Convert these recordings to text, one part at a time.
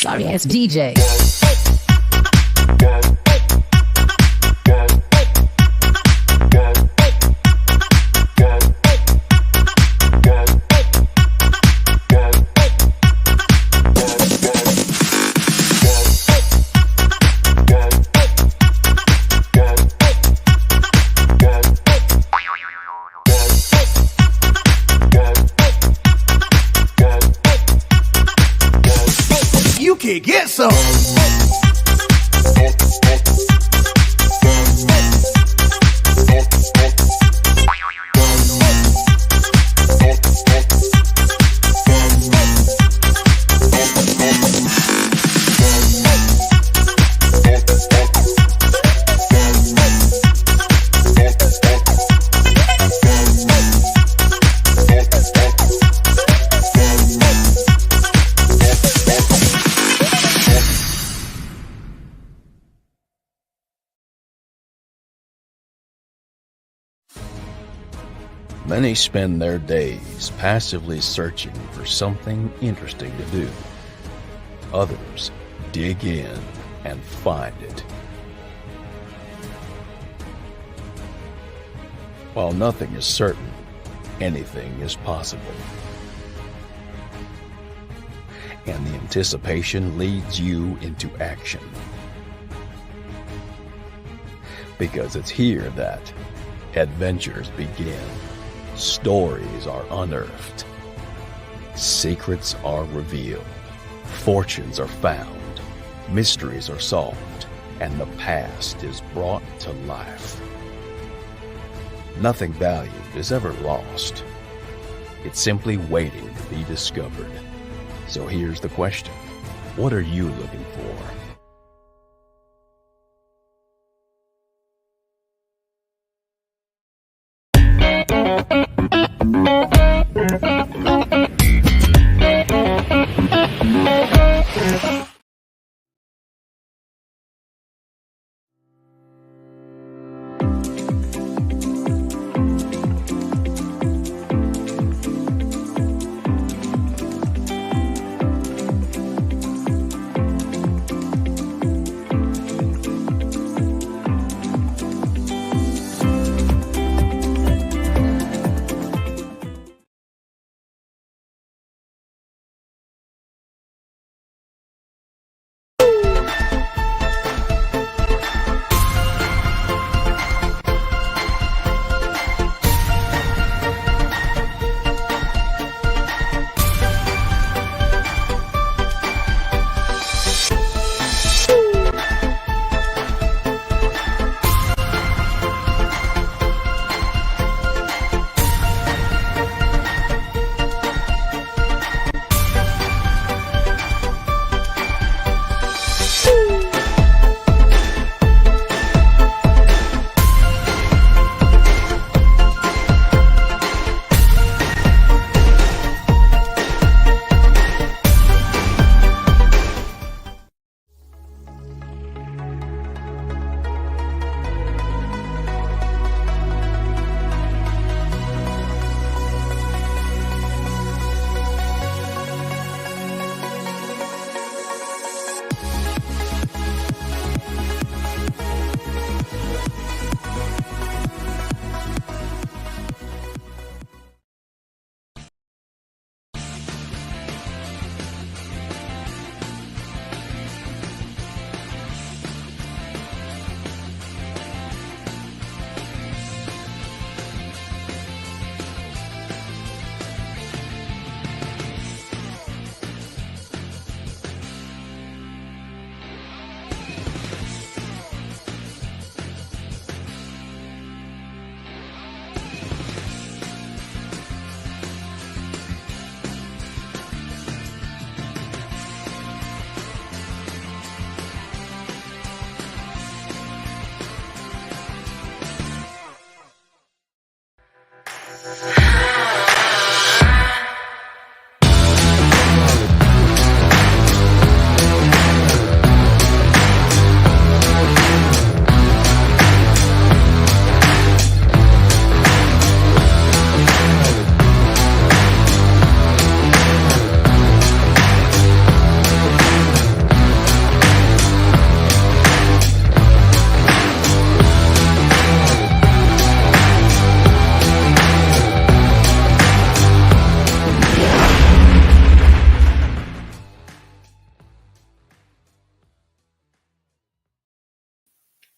Sorry ass DJ. You can get some. Many spend their days passively searching for something interesting to do. Others dig in and find it. While nothing is certain, anything is possible. And the anticipation leads you into action. Because it's here that adventures begin. Stories are unearthed. Secrets are revealed. Fortunes are found. Mysteries are solved. And the past is brought to life. Nothing valued is ever lost. It's simply waiting to be discovered. So here's the question. What are you looking for?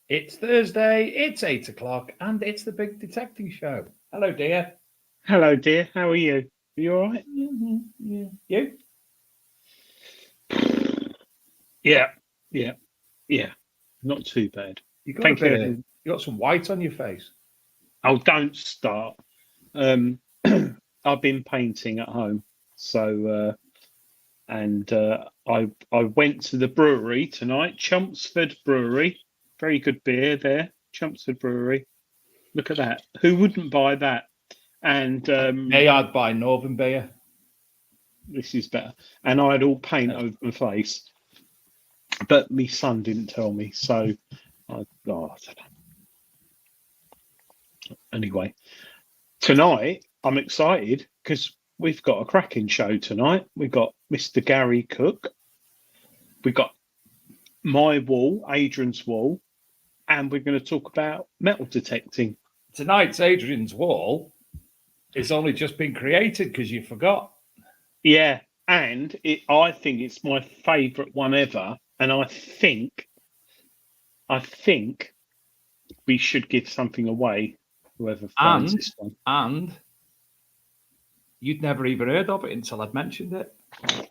It's Thursday, it's 8 o'clock, and it's the Big Detecting Show. Hello, dear. Hello, dear. How are you? Are you all right? Mm-hmm. Yeah. You? Yeah. Not too bad. You got Thank a bit you. of, you got some white on your face. Oh, don't start. I've been painting at home, so I went to the brewery tonight, Chelmsford Brewery. Very good beer there, Chelmsford Brewery. Look at that. Who wouldn't buy that? And Hey, I'd buy Northern beer. this is better. And I had all paint over my face, but my son didn't tell me, so I don't know. Anyway, tonight I'm excited because we've got a cracking show tonight. We've got Mr. Gary Cook, we've got my wall, Adrian's wall, and we're going to talk about metal detecting. Tonight's Adrian's Wall is only just been created because you forgot. Yeah, and I think it's my favourite one ever, and I think we should give something away. Whoever finds this one. And you'd never even heard of it until I'd mentioned it.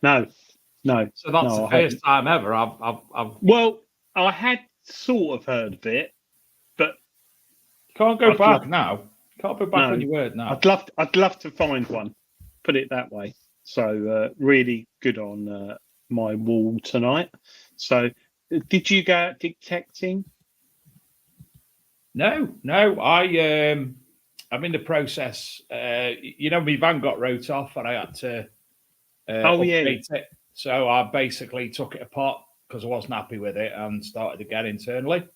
No. So that's the first time ever I've. Well, I had sort of heard of it, but you can't go back now. You can't go back on your word now. I'd love to find one. Put it that way. So really good on my wall tonight. So did you go out detecting? No. I'm in the process. My van got wrote off, and I had to update it. So I basically took it apart because I wasn't happy with it and started again internally.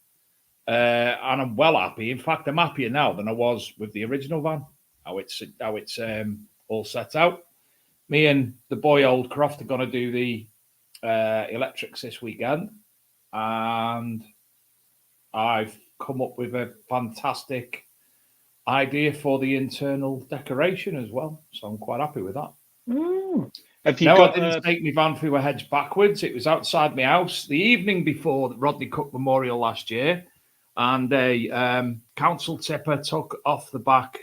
And I'm well happy. In fact, I'm happier now than I was with the original van. How it's all set out. Me and the boy Oldcroft are going to do the electrics this weekend, and I've come up with a fantastic idea for the internal decoration as well. So I'm quite happy with that. I didn't take my van through a hedge backwards. It was outside my house the evening before the Rodney Cook Memorial last year, and a council tipper took off the back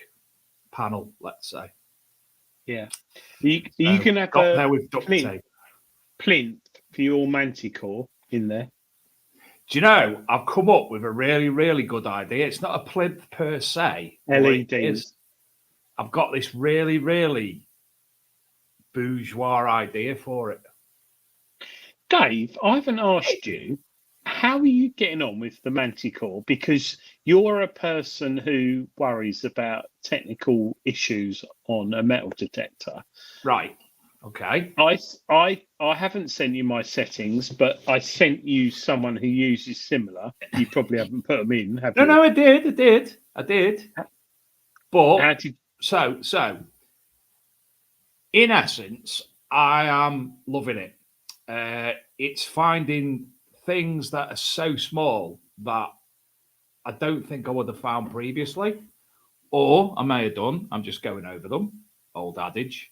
panel, let's say. Yeah. You can have there with duct tape. Plinth for your manticore in there. Do you know, I've come up with a really, really good idea. It's not a plinth per se. LEDs. I've got this really, really bourgeois idea for it. Dave, I haven't asked you, how are you getting on with the manticore? Because you're a person who worries about technical issues on a metal detector. Right. Okay. I haven't sent you my settings, but I sent you someone who uses similar. You probably haven't put them in, have you? No, I did. But so in essence, I am loving it. It's finding things that are so small that I don't think I would have found previously, or I may have done. I'm just going over them. Old adage.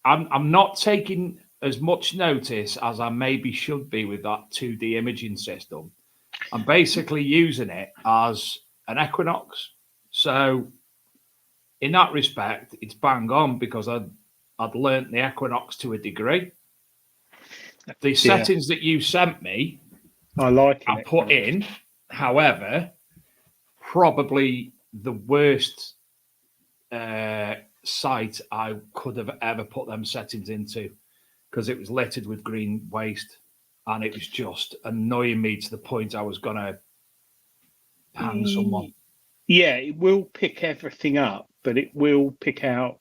I'm not taking as much notice as I maybe should be with that 2D imaging system. I'm basically using it as an Equinox. So in that respect, it's bang on because I'd learnt the Equinox to a degree. The settings that you sent me, I put in. However, probably the worst site I could have ever put them settings into, because it was littered with green waste and it was just annoying me to the point I was going to hang someone. Yeah, it will pick everything up, but it will pick out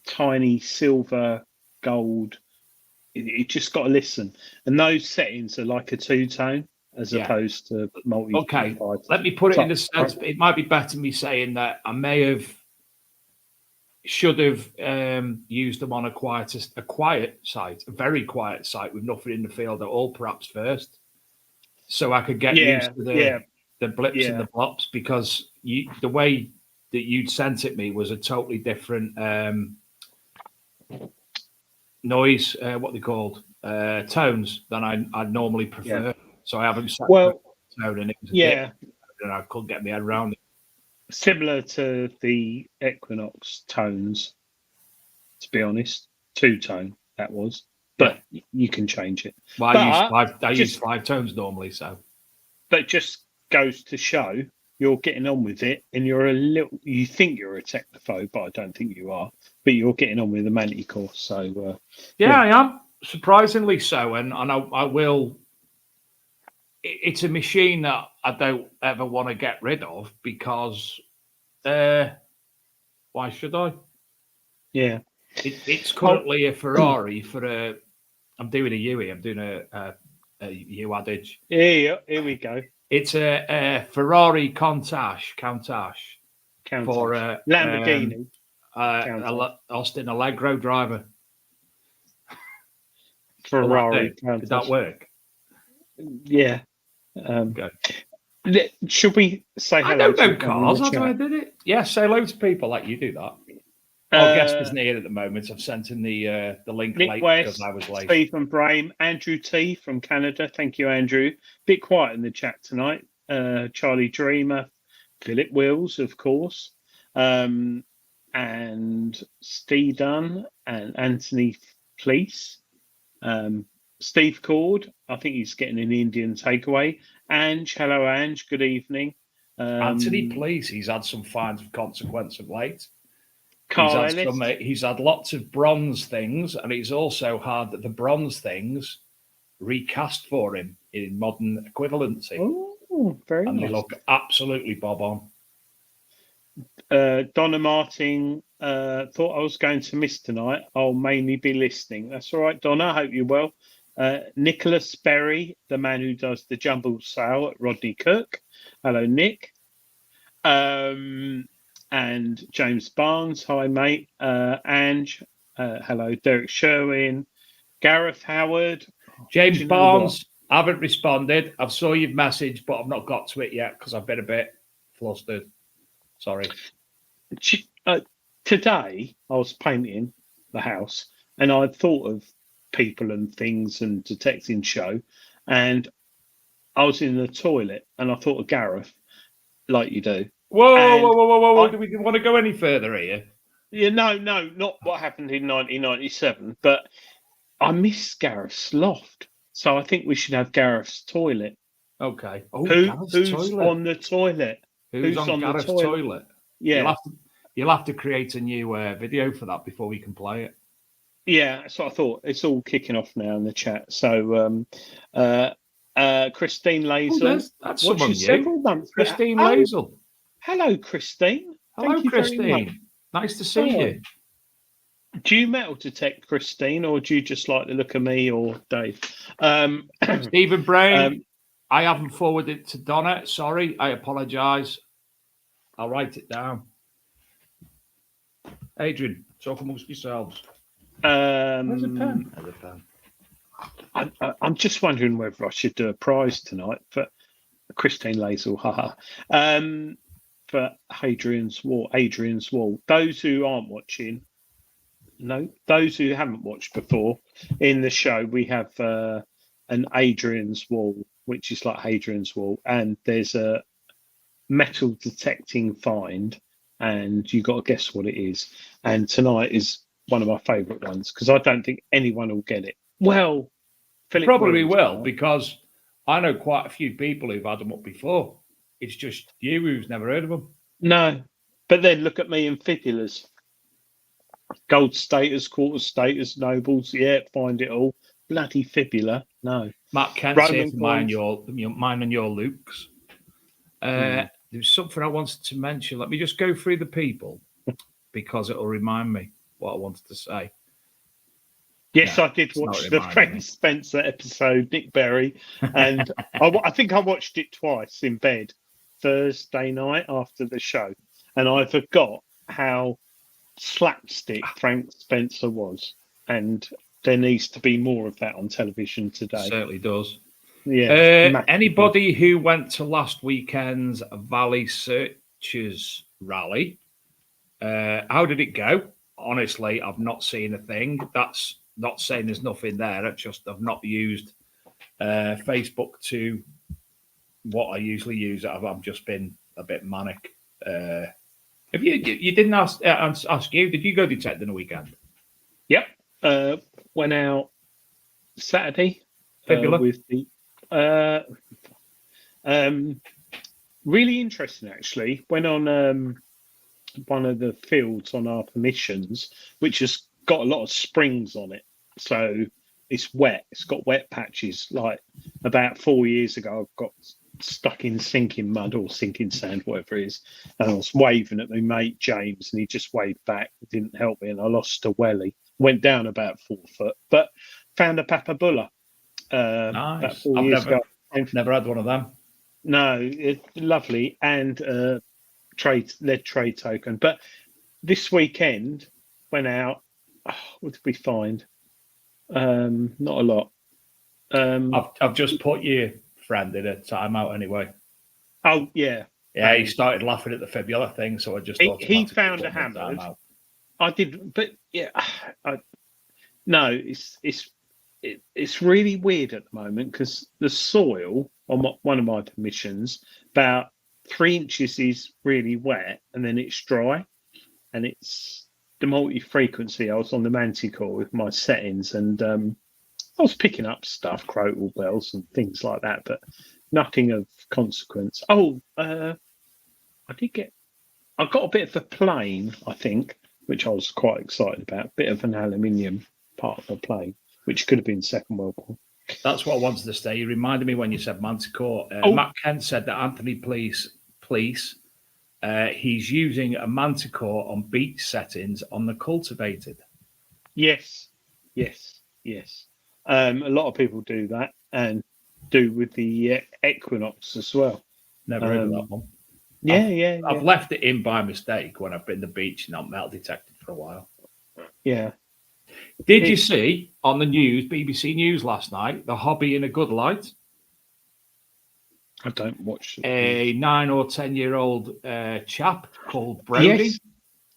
tiny silver, gold. You just got to listen. And those settings are like a two-tone as opposed to multi. Okay, let me put it in the sense. It might be better me saying that I should have used them on a quiet site, a very quiet site with nothing in the field at all, perhaps first, so I could get used to the blips and the plops, because the way that you'd sent it me was a totally different noise, what they called tones than I normally prefer. Yeah. So I haven't set Well, tone, and it was and I couldn't get my head around it. Similar to the Equinox tones, to be honest, 2-tone that was, but you can change it. Well, I use 5 tones normally, so. But just goes to show you're getting on with it, and you think you're a technophobe, but I don't think you are. But you're getting on with the Manticore, so I am, surprisingly so, and I will. It's a machine that I don't ever want to get rid of because why should I? Yeah. It's currently a Ferrari for a. I'm doing a Yui. I'm doing a U adage. Yeah, here we go. It's a Ferrari Countach for a Lamborghini. Austin Allegro driver. Ferrari. Did that work? Yeah. Okay. Should we say hello? I don't know cars. How do I do it? Yeah, say hello to people. Like you do that. Our guest isn't here at the moment. I've sent in the link Nick late West, because I was late. Stephen Brame, Andrew T from Canada. Thank you, Andrew. Bit quiet in the chat tonight. Charlie Dreamer, Philip Wills, of course, and Steve Dunn and Anthony Fleece. Steve Cord, I think he's getting an Indian takeaway. Ange, hello, Ange. Good evening. Anthony, please. He's had some fines of consequence of late. Carl He's had lots of bronze things, and he's also had the bronze things recast for him in modern equivalency. Oh, very and nice. They look absolutely bob on. Donna Martin thought I was going to miss tonight. I'll mainly be listening. That's all right, Donna. I hope you're well. Nicholas Berry, the man who does the jumble sale at Rodney Cook. Hello, Nick. And James Barnes. Hi, mate. Ange. Hello, Derek Sherwin. Gareth Howard. James Barnes, I haven't responded. I've saw your message, but I've not got to it yet because I've been a bit flustered. Sorry. Today, I was painting the house and I thought of people and things and detecting show, and I was in the toilet and I thought of Gareth, like you do. Whoa. Do we want to go any further here? Yeah, no, not what happened in 1997, but I miss Gareth's loft. So I think we should have Gareth's toilet. Okay. Who's toilet? On the toilet? Who's on Gareth's toilet? Yeah. You'll have to create a new video for that before we can play it. Yeah, that's what I thought. It's all kicking off now in the chat. So Christine Lazel. That's someone new. Several months. Christine Lazel. Hello, Christine. Hello, Christine. Nice to see you. Do you metal detect, Christine, or do you just like the look of me or Dave? Stephen Brain, I haven't forwarded it to Donna. Sorry, I apologise. I'll write it down. Adrian, talk amongst yourselves. Where's a pen? There's a pen. I'm just wondering whether I should do a prize tonight for Christine Lazel, for Adrian's Wall. Those who aren't watching, those who haven't watched before, in the show we have an Adrian's Wall, which is like Hadrian's Wall, and there's a metal detecting find, and you got to guess what it is. And tonight is one of my favourite ones because I don't think anyone will get it. Well, Philip probably will, because I know quite a few people who've had them up before. It's just you who's never heard of them. No, but then look at me in fibulas. Gold status, quarter status, nobles. Yeah, find it all. Bloody fibula. No. Matt Kent said mine and your Luke's. There's something I wanted to mention. Let me just go through the people because it'll remind me what I wanted to say. Yes, I did watch the Frank Spencer episode, Nick Berry, and I think I watched it twice in bed Thursday night after the show, and I forgot how slapstick Frank Spencer was, and there needs to be more of that on television today. Certainly does. Yeah. Anybody who went to last weekend's Valley Searchers rally, how did it go? Honestly, I've not seen a thing. That's not saying there's nothing there. I've not used Facebook to what I usually use. I've just been a bit manic. Have you didn't ask you? Did you go detecting the weekend? Yep. Went out Saturday with the really interesting actually. Went on one of the fields on our permissions, which has got a lot of springs on it, so it's wet. It's got wet patches. Like about 4 years ago, I got stuck in sinking mud or sinking sand, whatever it is, and I was waving at my mate James, and he just waved back. It didn't help me, and I lost a welly. Went down about 4 foot, but found a papabulla. Nice. About 4 years ago. I've never had one of them. No, it's lovely, and lead trade token. But this weekend went out. What did we find? Not a lot. I've just put your friend in a timeout anyway. Oh yeah, yeah. He started laughing at the fibula thing, so I just thought he found a hammer. I did, but yeah, no, it's really weird at the moment because the soil on one of my permissions, about 3 inches is really wet, and then it's dry, and it's the multi-frequency. I was on the Manticore with my settings, and I was picking up stuff, crotal bells and things like that, but nothing of consequence. I got a bit of a plane, I think, which I was quite excited about. A bit of an aluminium part of the plane, which could have been Second World War. That's what I wanted to say. You reminded me when you said Manticore. Matt Kent said that Anthony Police, he's using a Manticore on beach settings on the cultivated. Yes. A lot of people do that, and do with the Equinox as well. Never heard of that one. Yeah. I've left it in by mistake when I've been to the beach and not metal detected for a while. Yeah. Did you see on the news, BBC News last night, the hobby in a good light? I don't watch it. A 9 or 10-year-old chap called Brody. Yes.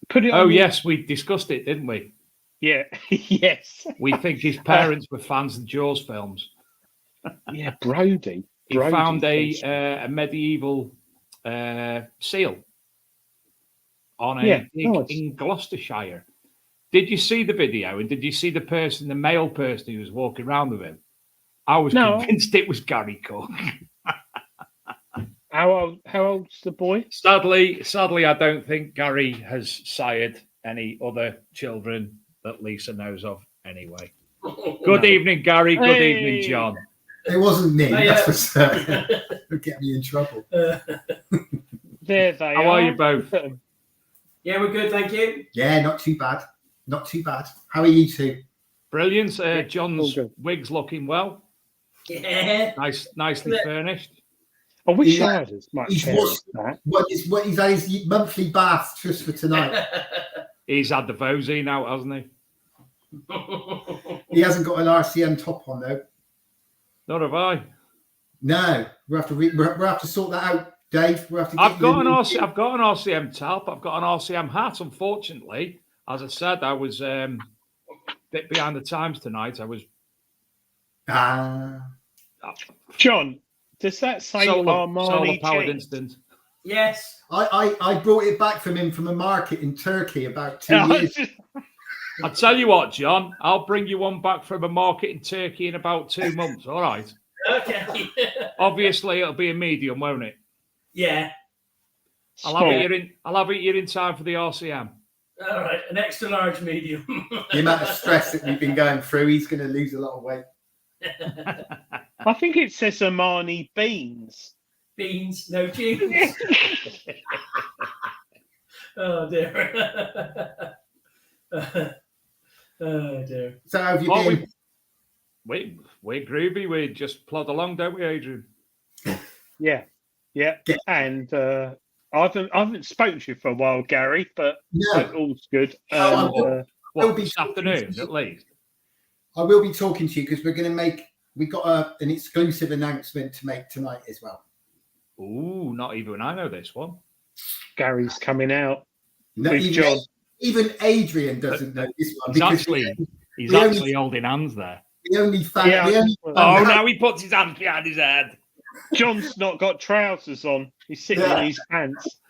Put it on. Oh, yes, we discussed it, didn't we? Yeah. Yes. We think his parents were fans of the Jaws films. Yeah, Brody. He found a medieval seal on a dig in Gloucestershire. Did you see the video? And did you see the male person who was walking around with him? I was convinced it was Gary Cook. How old's the boy? Sadly, I don't think Gary has sired any other children that Lisa knows of anyway. Good evening, Gary. Good evening, John. It wasn't me. That's for certain. It'll get me in trouble. There they are. How are you both? Yeah, we're good, thank you. Yeah, not too bad. Not too bad. How are you two? Brilliant. John's wig's looking well. Yeah. Nicely furnished. I wish I had as much. He's had his monthly bath just for tonight. He's had the Vosine out, hasn't he? He hasn't got an RCM top on though. Nor have I. No, we'll have to sort that out, Dave. We'll have to. I've got an RCM top. I've got an RCM hat. Unfortunately, as I said, I was a bit behind the times tonight. I was. John, does that say Armani? Solar powered instant. Yes. I brought it back from him from a market in Turkey about 2 years. I'll tell you what, John, I'll bring you one back from a market in Turkey in about 2 months. All right. Okay. Obviously, it'll be a medium, won't it? Yeah. I'll have it here in time for the RCM. All right, an extra large medium. The amount of stress that we've been going through, he's going to lose a lot of weight. I think it says Armani beans. Beans, no tunes. Oh dear. Oh dear. So how have you been? We're groovy. We just plod along, don't we, Adrian? Yeah. And I haven't spoken to you for a while, Gary, but all's good. This afternoon, at least. I will be talking to you because we've got an exclusive announcement to make tonight as well. Ooh, not even I know this one. Gary's coming out No, with John. Even Adrian doesn't know this one. He's actually holding hands there. We only found. Now he puts his hands behind his head. John's not got trousers on. He's sitting in his pants.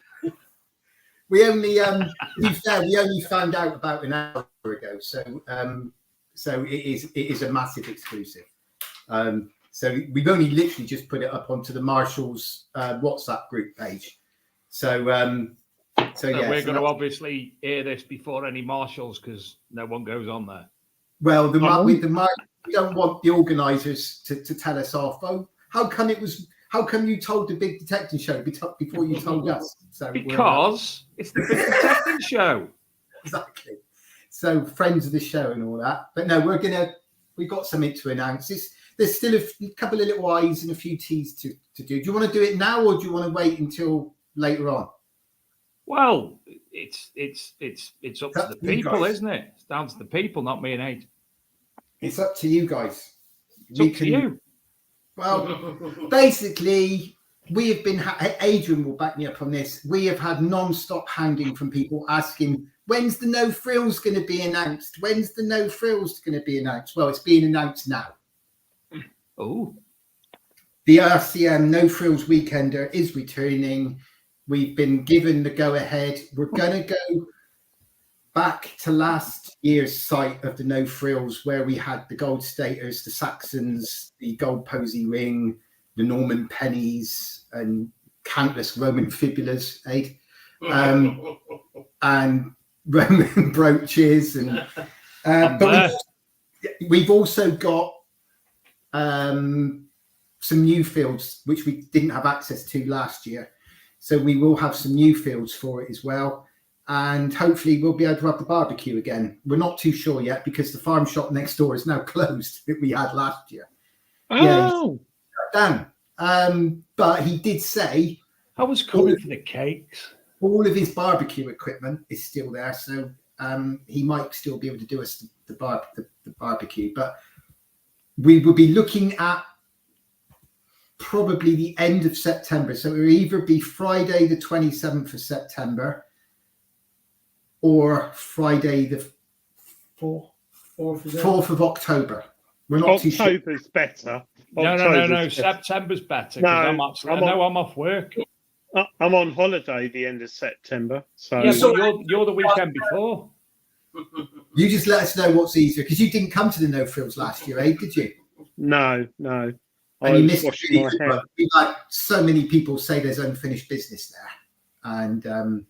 We only, to be fair, we only found out about an hour ago. So it is a massive exclusive. So we've only literally just put it up onto the Marshall's WhatsApp group page. So we're going to obviously hear this before any Marshalls because no one goes on there. Well, we don't want the organisers to tell us off. Oh, how come you told the Big Detecting Show before you told us? So because it's the Big Detecting Show. Exactly. So friends of the show and all that. But no, we've got something to announce. There's still a couple of little I's and a few T's to do. Do you want to do it now or do you want to wait until later on? Well, it's up to the people, isn't it? It's down to the people, not me and Aid. It's up to you guys. It's up to you. Well, basically, we have been. Adrian will back me up on this. We have had non-stop hounding from people asking, "When's the No Frills going to be announced? When's the No Frills going to be announced?" Well, it's being announced now. Oh, the RCM No Frills Weekender is returning. We've been given the go-ahead. We're going to go back to last year's site of the No Frills, where we had the gold staters, the Saxons, the gold posy ring, the Norman pennies, and countless Roman fibulas, and Roman brooches. And but we've also got some new fields, which we didn't have access to last year. So we will have some new fields for it as well. And hopefully we'll be able to have the barbecue again. We're not too sure yet because the farm shop next door is now closed that we had last year. Oh, yeah, Dan. But he did say I was calling for the cakes. All of his barbecue equipment is still there, so he might still be able to do us the barbecue. But we will be looking at probably the end of September. So it will either be Friday the 27th of September or Friday the 4th of October. We're not too sure. October's better. No. September's better. No, I'm off work. I'm on holiday the end of September. So yeah, but you're the weekend before. You just let us know what's easier because you didn't come to the No Frills last year, did you? No. And you missed it. We've had so many people say there's unfinished business there, and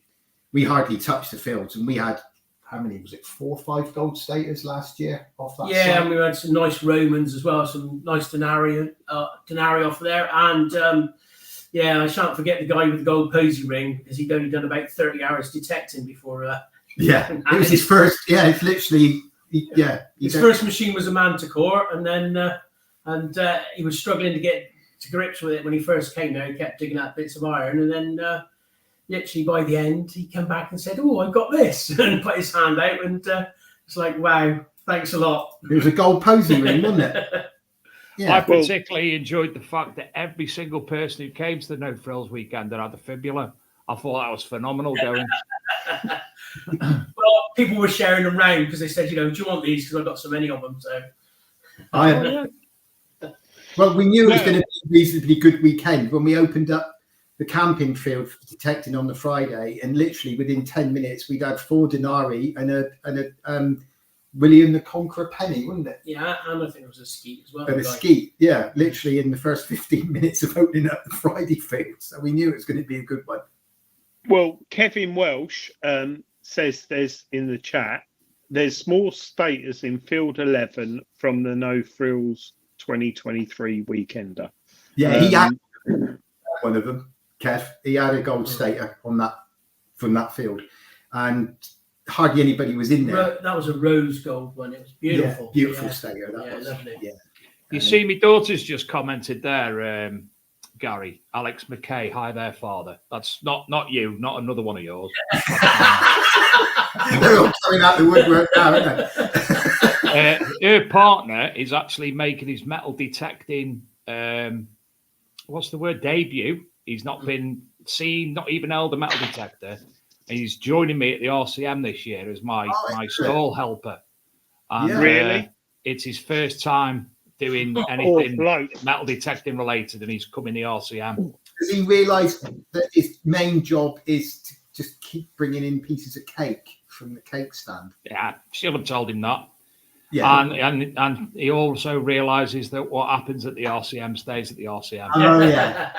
we hardly touched the fields. And we had how many? Was it 4 or 5 gold staters last year off that? Yeah, and we had some nice Romans as well, some nice denarii off there, and I shan't forget the guy with the gold posy ring because he'd only done about 30 hours detecting before. It was his first. Yeah, it's literally. His first machine was a Manticore, and then he was struggling to get to grips with it when he first came there. He kept digging out bits of iron, and then literally by the end, he came back and said, "Oh, I've got this," and put his hand out, and it's like, "Wow, thanks a lot." It was a gold posy ring, wasn't it? Yeah. I particularly enjoyed the fact that every single person who came to the No Frills weekend had a fibula. I thought that was phenomenal going. Well, people were sharing them round because they said, "Do you want these?" Because I've got so many of them. So, well, we knew it was going to be a reasonably good weekend when we opened up the camping field for detecting on the Friday, and literally within 10 minutes, we'd had 4 denarii and a William the Conqueror penny, wasn't it? Yeah, and I think it was a skeet as well. And a skeet, yeah, literally in the first 15 minutes of opening up the Friday field. So we knew it was going to be a good one. Well, Kevin Welsh says there's in the chat, there's small status in field 11 from the No Frills 2023 weekender. Yeah, he had one of them, Kev. He had a gold stater on that from that field, and hardly anybody was in there. That was a rose gold one. It was beautiful. Yeah, beautiful stater. That was lovely. Yeah. You see, my daughter's just commented there, Gary. Alex McKay, hi there, father. That's not you, not another one of yours. They're all coming out the woodwork now, aren't they? Her partner is actually making his metal detecting. What's the word? Debut. He's not been seen, not even held a metal detector. And he's joining me at the RCM this year as my stall helper. And, really? It's his first time doing anything metal detecting related, and he's come in the RCM. Does he realise that his main job is to just keep bringing in pieces of cake from the cake stand? Yeah, should have told him that. Yeah. And he also realises that what happens at the RCM stays at the RCM. Oh, yeah.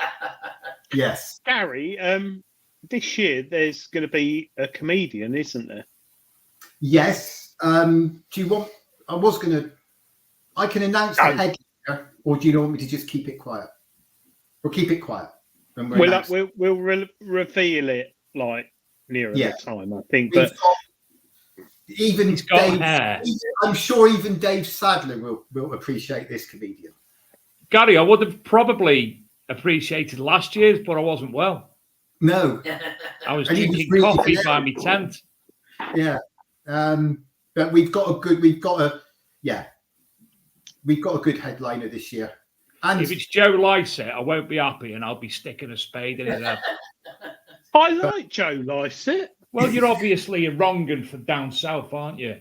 Yes. Gary, this year there's going to be a comedian, isn't there? Yes. Do you want... I can announce the headliner, or do you want me to just keep it quiet? We'll keep it quiet. We'll reveal it like nearer the time, I think. But even Dave, I'm sure even Dave Sadler will appreciate this comedian. Gary, I would have probably appreciated last year's, but I wasn't well. No, I was drinking coffee by my tent. Yeah, but we've got a good headliner this year. And if it's Joe Lycett, I won't be happy, and I'll be sticking a spade in his head. I like Joe Lycett. Well, you're obviously a wrong un for down south, aren't you?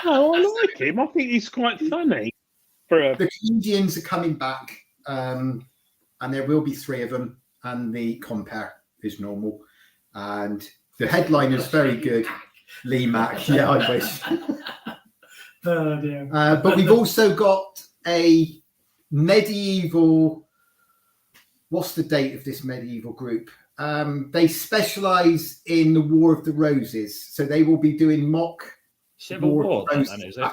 Oh, I like him. I think he's quite funny. The comedians are coming back, and there will be 3 of them, and the compare is normal. And the headliner is very good, Lee Mack. Yeah, I wish. Oh, dear. But we've also got a medieval... What's the date of this medieval group? They specialise in the War of the Roses, so they will be doing mock Civil War. Then, is it?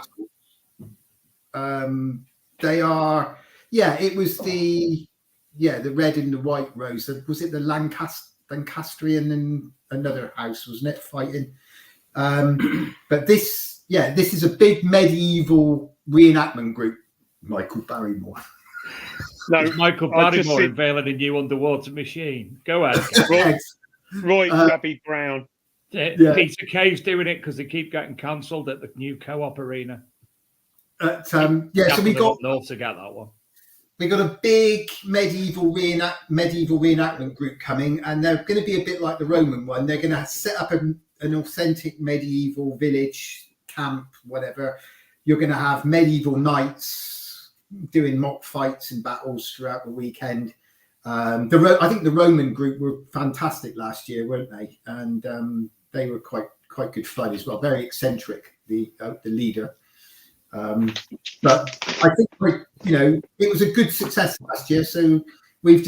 They are, it was the red and the white rose. Was it the Lancastrian and another house, wasn't it, fighting? But this is a big medieval reenactment group. Michael Barrymore. No, Michael Barrymore unveiling a new underwater machine. Go ahead. Roy Chubby Brown. Peter Kay's doing it because they keep getting cancelled at the new Co-op Arena. So we got north to get that one. We got a big medieval reenactment group coming, and they're going to be a bit like the Roman one. They're going to set up an authentic medieval village camp, whatever. You're going to have medieval knights doing mock fights and battles throughout the weekend. I think the Roman group were fantastic last year, weren't they? And they were quite good fun as well. Very eccentric, the leader. But I think it was a good success last year. So we've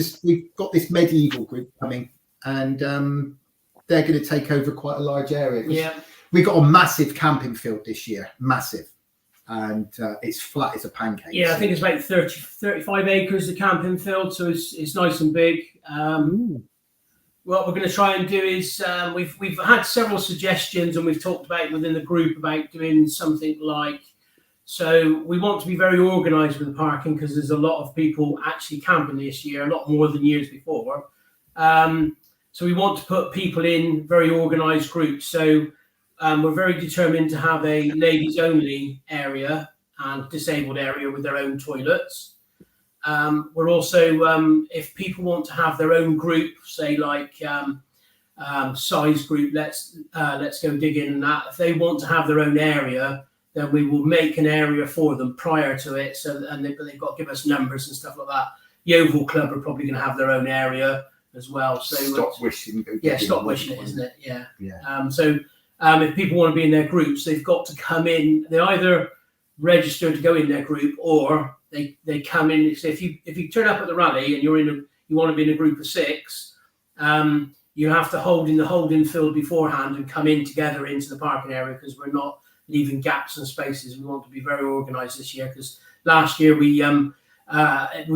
got this medieval group coming, and they're going to take over quite a large area. Yeah, we got a massive camping field this year, massive. And it's flat as a pancake. Yeah, I think it's about 35 acres of camping field, so it's nice and big. What we're going to try and do is we've had several suggestions, and we've talked about within the group about doing something like. So we want to be very organised with the parking because there's a lot of people actually camping this year, a lot more than years before. So we want to put people in very organised groups. So. We're very determined to have a ladies only area and disabled area with their own toilets. We're also, if people want to have their own group, say like size group, let's go digging and that. If they want to have their own area, then we will make an area for them prior to it. They've got to give us numbers and stuff like that. Yeovil Club are probably going to have their own area as well. So stop wishing. Stop wishing it, isn't it? Yeah. If people want to be in their groups, they've got to come in. They either register to go in their group, or they come in. So if you turn up at the rally and you want to be in a group of 6, you have to hold in the holding field beforehand and come in together into the parking area because we're not leaving gaps and spaces. We want to be very organised this year because last year we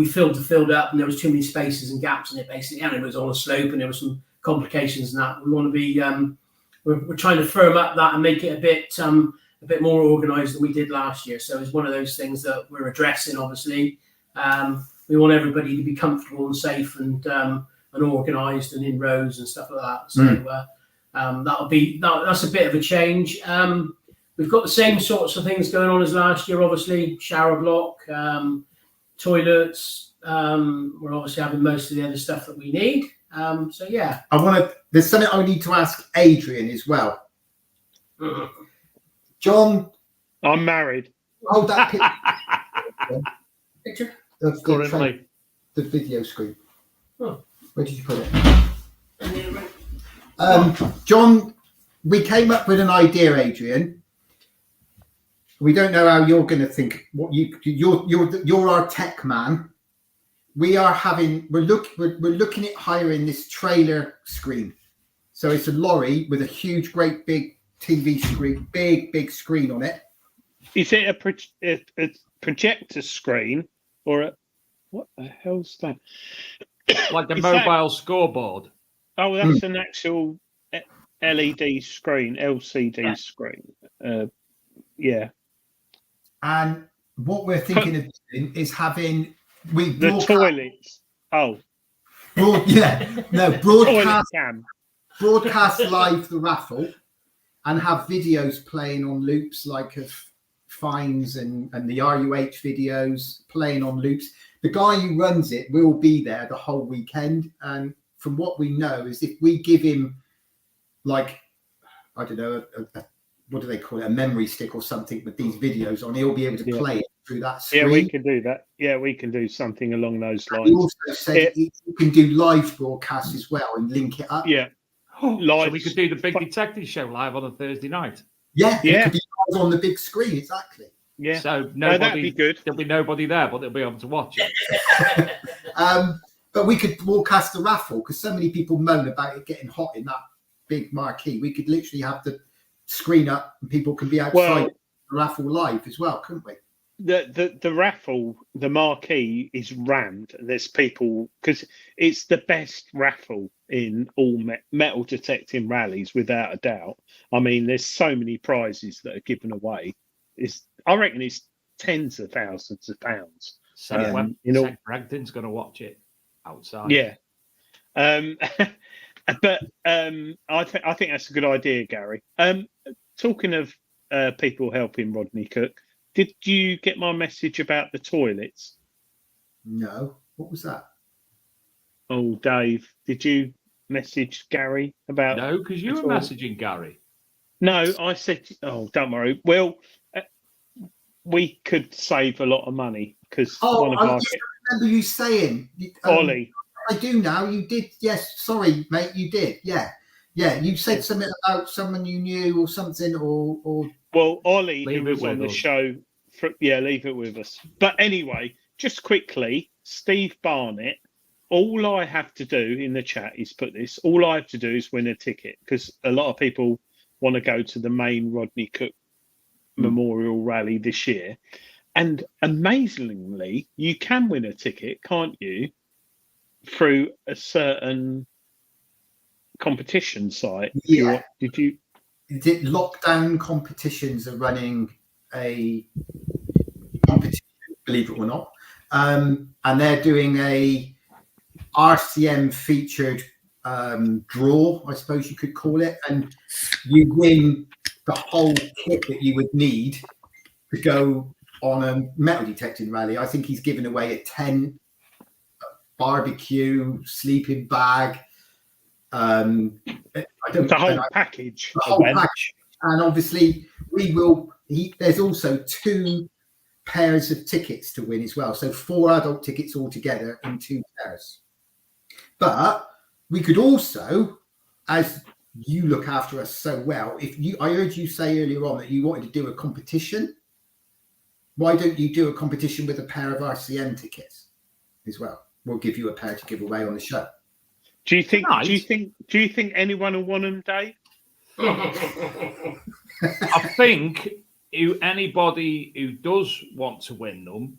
filled the field up and there was too many spaces and gaps in it basically, and it was on a slope and there were some complications and that. We want to be we're trying to firm up that and make it a bit more organised than we did last year. So it's one of those things that we're addressing. Obviously, we want everybody to be comfortable and safe and organised and in rows and stuff like that. So that's a bit of a change. We've got the same sorts of things going on as last year. Obviously, shower block, toilets. We're obviously having most of the other stuff that we need. There's something I need to ask Adrian as well. John, I'm married. Hold that Picture? Currently. The video screen. Oh. Where did you put it? John, we came up with an idea, Adrian. We don't know how you're going to think. What you're our tech man. We're looking at hiring this trailer screen. So it's a lorry with a huge, great big TV screen, big screen on it. Is it a projector screen or a what the hell's that? Like a mobile scoreboard. Oh, that's an actual LED screen, LCD screen. Yeah. And what we're thinking of doing is having the toilets. Oh, broadcast live the raffle, and have videos playing on loops, like of fines and the RUH videos playing on loops. The guy who runs it will be there the whole weekend, and from what we know is if we give him, like, I don't know, what do they call it, a memory stick or something with these videos on, he'll be able to play it through that screen. Yeah, we can do that. Yeah, we can do something along those lines. He also said you can do live broadcasts as well and link it up. Yeah. So we could do the Big Detective Show live on a Thursday night. Yeah. It could be live on the big screen, exactly. Yeah. So that'd be good. There'll be nobody there, but they'll be able to watch it. But we could broadcast the raffle, because so many people moan about it getting hot in that big marquee. We could literally have the screen up and people can be outside the raffle live as well, couldn't we? The raffle, the marquee is rammed. There's people, because it's the best raffle in all metal detecting rallies, without a doubt. I mean, there's so many prizes that are given away. I reckon it's tens of thousands of pounds. So Bragdon's going to watch it outside. Yeah. But I think that's a good idea, Gary. Talking of people helping Rodney Cook, did you get my message about the toilets? No. What was that? Oh, Dave, did you message Gary about? No, because you were messaging Gary. No, I said, oh, don't worry. Well, we could save a lot of money because one of our. I remember you saying, Ollie. I do now. You did. Yes. Sorry, mate. You did. Yeah. Yeah. You said something about someone you knew or something, or. Well, Ollie, who was on the show. Leave it with us. But anyway, just quickly, Steve Barnett. All I have to do in the chat is put this. All I have to do is win a ticket, because a lot of people want to go to the main Rodney Cook Memorial Rally this year. And amazingly, you can win a ticket, can't you, through a certain competition site? Yeah. Did you? Lockdown competitions are running a competition, believe it or not. And they're doing a RCM featured draw, I suppose you could call it. And you win the whole kit that you would need to go on a metal detecting rally. I think he's given away a tent, barbecue, sleeping bag. The whole package. And obviously there's also 2 pairs of tickets to win as well. So 4 adult tickets altogether in 2 pairs. But we could also, as you look after us so well, I heard you say earlier on that you wanted to do a competition. Why don't you do a competition with a pair of RCM tickets as well? We'll give you a pair to give away on the show. Do you think anyone will want them, Dave? I think anybody who does want to win them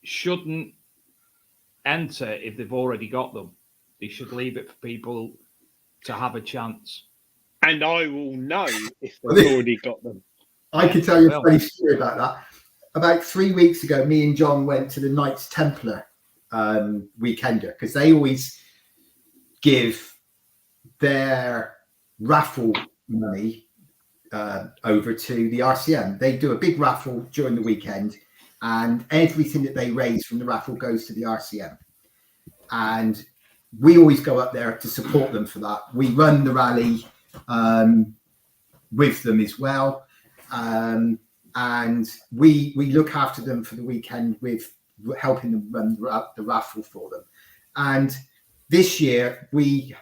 shouldn't enter if they've already got them. They should leave it for people to have a chance. And I will know if they've already got them. I can tell you a funny story about that. About 3 weeks ago, me and John went to the Knights Templar weekender, because they always give their raffle money over to the RCM. They do a big raffle during the weekend, and everything that they raise from the raffle goes to the RCM. And we always go up there to support them for that. We run the rally with them as well. and we look after them for the weekend with helping them run the raffle for them. And this year we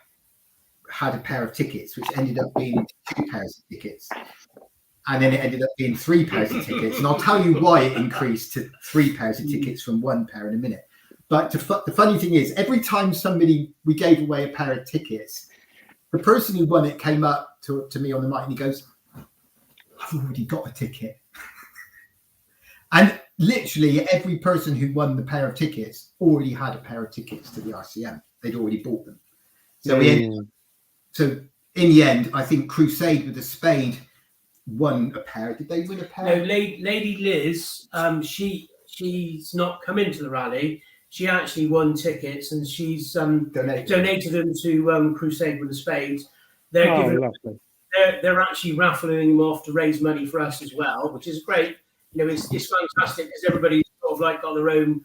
had a pair of tickets, which ended up being 2 pairs of tickets. And then it ended up being 3 pairs of tickets. And I'll tell you why it increased to 3 pairs of tickets from 1 pair in a minute. But the funny thing is, every time we gave away a pair of tickets, the person who won it came up to me on the mic and he goes, I've already got a ticket. And literally every person who won the pair of tickets already had a pair of tickets to the RCM. They'd already bought them. So so in the end, I think Crusade with the Spade won a pair. Did they win a pair? No, Lady Liz, she's not come into the rally. She actually won tickets and she's donated them to Crusade with the Spade. They're actually raffling them off to raise money for us as well, which is great. You know, it's fantastic because everybody's sort of like got their own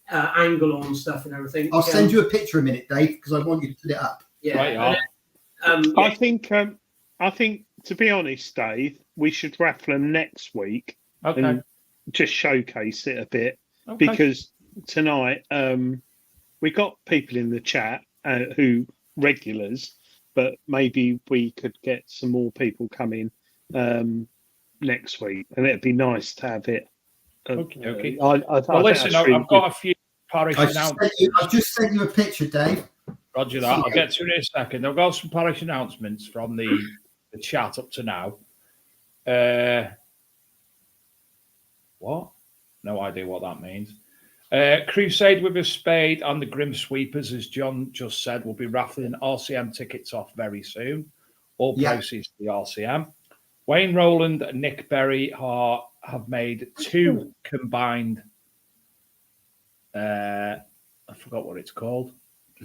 angle on stuff and everything. I'll send you a picture in a minute, Dave, because I want you to put it up. Yeah. I think to be honest, Dave, we should raffle them next week and just showcase it a bit because tonight we got people in the chat who regulars, but maybe we could get some more people coming next week, and it'd be nice to have it. Okay. Listen, I've got a few parish announcements. I've just sent you a picture, Dave. Roger that. I'll get to it in a second. I've got some parish announcements from the chat up to now. What? No idea what that means. Crusade with a Spade and the Grim Sweepers, as John just said, will be raffling RCM tickets off very soon. All proceeds to the RCM. Wayne Rowland and Nick Berry have made 2 combined, I forgot what it's called,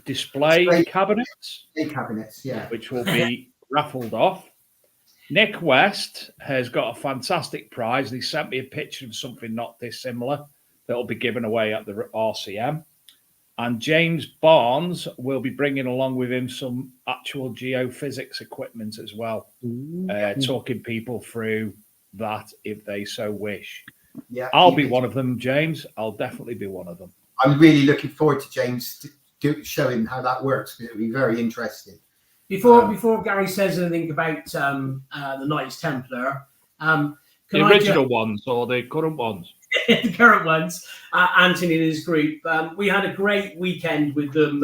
display cabinets. Cabinets, yeah. Which will be raffled off. Nick West has got a fantastic prize. He sent me a picture of something not dissimilar that will be given away at the RCM. And James Barnes will be bringing along with him some actual geophysics equipment as well, talking people through that if they so wish. Yeah, I'll be one of them, James. I'll definitely be one of them. I'm really looking forward to James showing how that works. It'll be very interesting. Before Gary says anything about the Knights Templar, the original ones or the current ones? The current ones, Anthony and his group. We had a great weekend with them.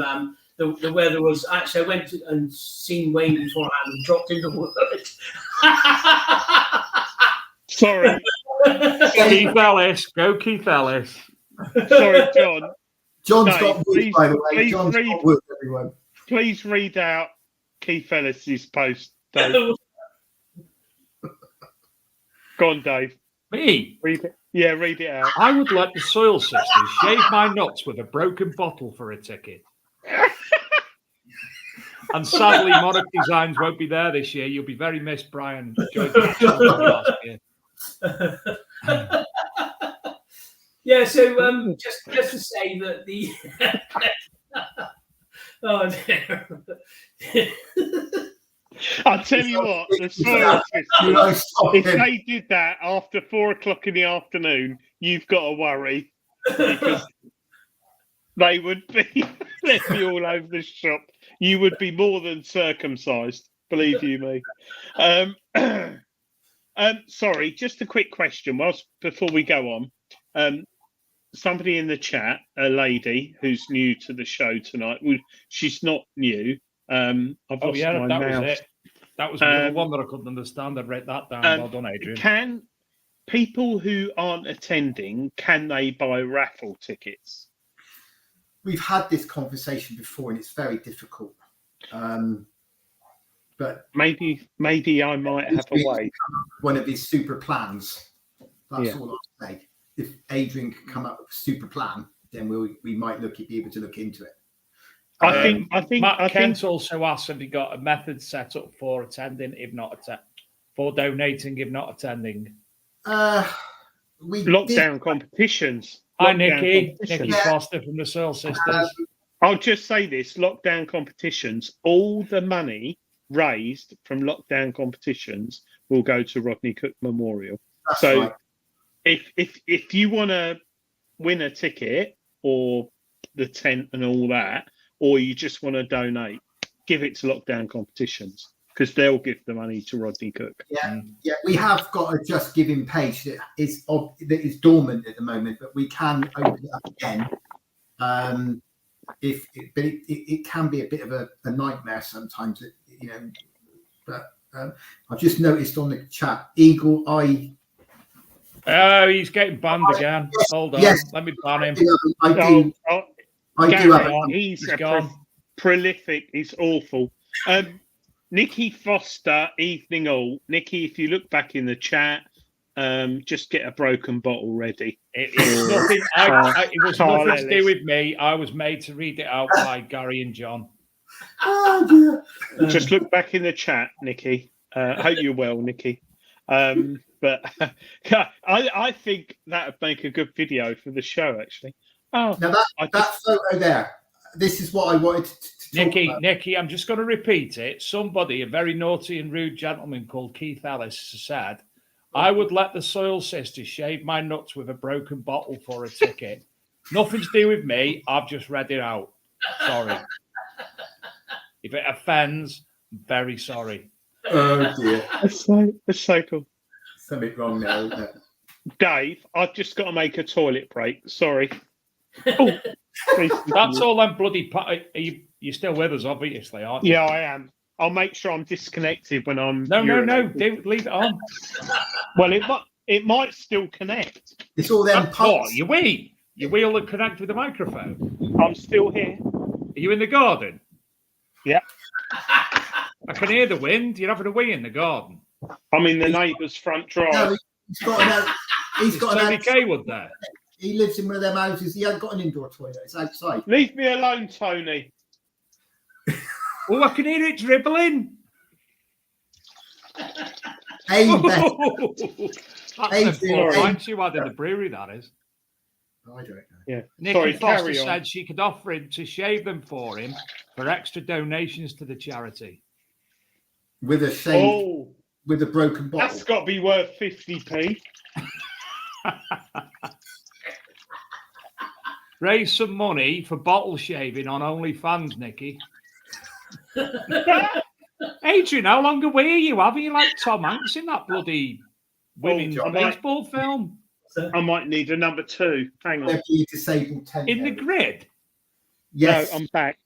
The weather was actually, I went and seen Wayne beforehand and dropped into wood. Sorry. Keith Ellis. Go Keith Ellis. Sorry, John. John's got wood, by the way. John's got wood, everyone. Please read out Keith Ellis's post, Dave. Go on, Dave. Me? Read it. Yeah, read it out. I would let the Soil Sisters shave my nuts with a broken bottle for a ticket. And sadly, Monarch Designs won't be there this year. You'll be very missed, Brian. Last year. Yeah, so just to say that the oh dear. I'll tell you what, the Soil Sisters, if they did that after 4:00 in the afternoon, you've got to worry because they would be all over the shop. You would be more than circumcised, believe you me. Sorry, just a quick question before we go on. Somebody in the chat, a lady who's new to the show tonight. She's not new. I've lost my mouse. That was the one that I couldn't understand. I've read that down. Well done, Adrian. Can people who aren't attending, can they buy raffle tickets? We've had this conversation before, and it's very difficult. But maybe I might have a way. One of his super plans. That's all I'll say. If Adrian can come up with a super plan, then we might be able to look into it. I think Matt Kent also asked if he got a method set up for attending, if not for donating, if not attending. Lockdown competitions. Hi, Nikki Foster from the Soil Sisters. I'll just say this: lockdown competitions. All the money raised from lockdown competitions will go to Rodney Cook Memorial. That's So right. if you want to win a ticket or the tent and all that, or you just want to donate, give it to Lockdown Competitions because they'll give the money to Rodney Cook. Yeah, we have got a Just Giving page that is dormant at the moment, but we can open it up again. It can be a bit of a nightmare sometimes, you know. But I've just noticed on the chat, Eagle Eye. Oh, he's getting banned again. Yes, Hold on, yes. let me ban him. I do. He's gone. Prolific. He's awful. Nikki Foster, evening all. Nikki, if you look back in the chat, just get a broken bottle ready. It was nothing to do with me. I was made to read it out by Gary and John. Oh dear. Just look back in the chat, Nikki. Hope you're well, Nikki. But I think that would make a good video for the show, actually. Oh, now that photo there. This is what I wanted to talk about. Nikki, I'm just going to repeat it. Somebody, a very naughty and rude gentleman called Keith Ellis, said, I would let the Soil Sisters shave my nuts with a broken bottle for a ticket. Nothing to do with me. I've just read it out. Sorry. If it offends, I'm very sorry. Oh dear. That's so cool. Something wrong there, isn't it? Dave, I've just got to make a toilet break. Sorry. Oh, that's all them bloody... You're still with us, obviously, aren't you? Yeah, I am. I'll make sure I'm disconnected when I'm... No, David, leave it on. Well, it might still connect. It's all them pumps. What, your wheel that connect with the microphone? I'm still here. Are you in the garden? Yeah. I can hear the wind. You're having a wee in the garden. I'm in the neighbour's front drive. No, he's got an Kaywood there. He lives in one of them houses. He hasn't got an indoor toilet. It's outside. Leave me alone, Tony. Oh, I can hear it dribbling. That's the points you had in the brewery, that is. I don't know. Yeah. Nikki Foster said she could offer him to shave them for him for extra donations to the charity. With a shave, with a broken bottle. That's got to be worth 50p. Raise some money for bottle shaving on OnlyFans, Nikki. Adrian, how long away are you? Haven't you like Tom Hanks in that bloody women's baseball film? I might need a number 2. Hang on. Disabled tent in the grid? Yes. No, I'm back.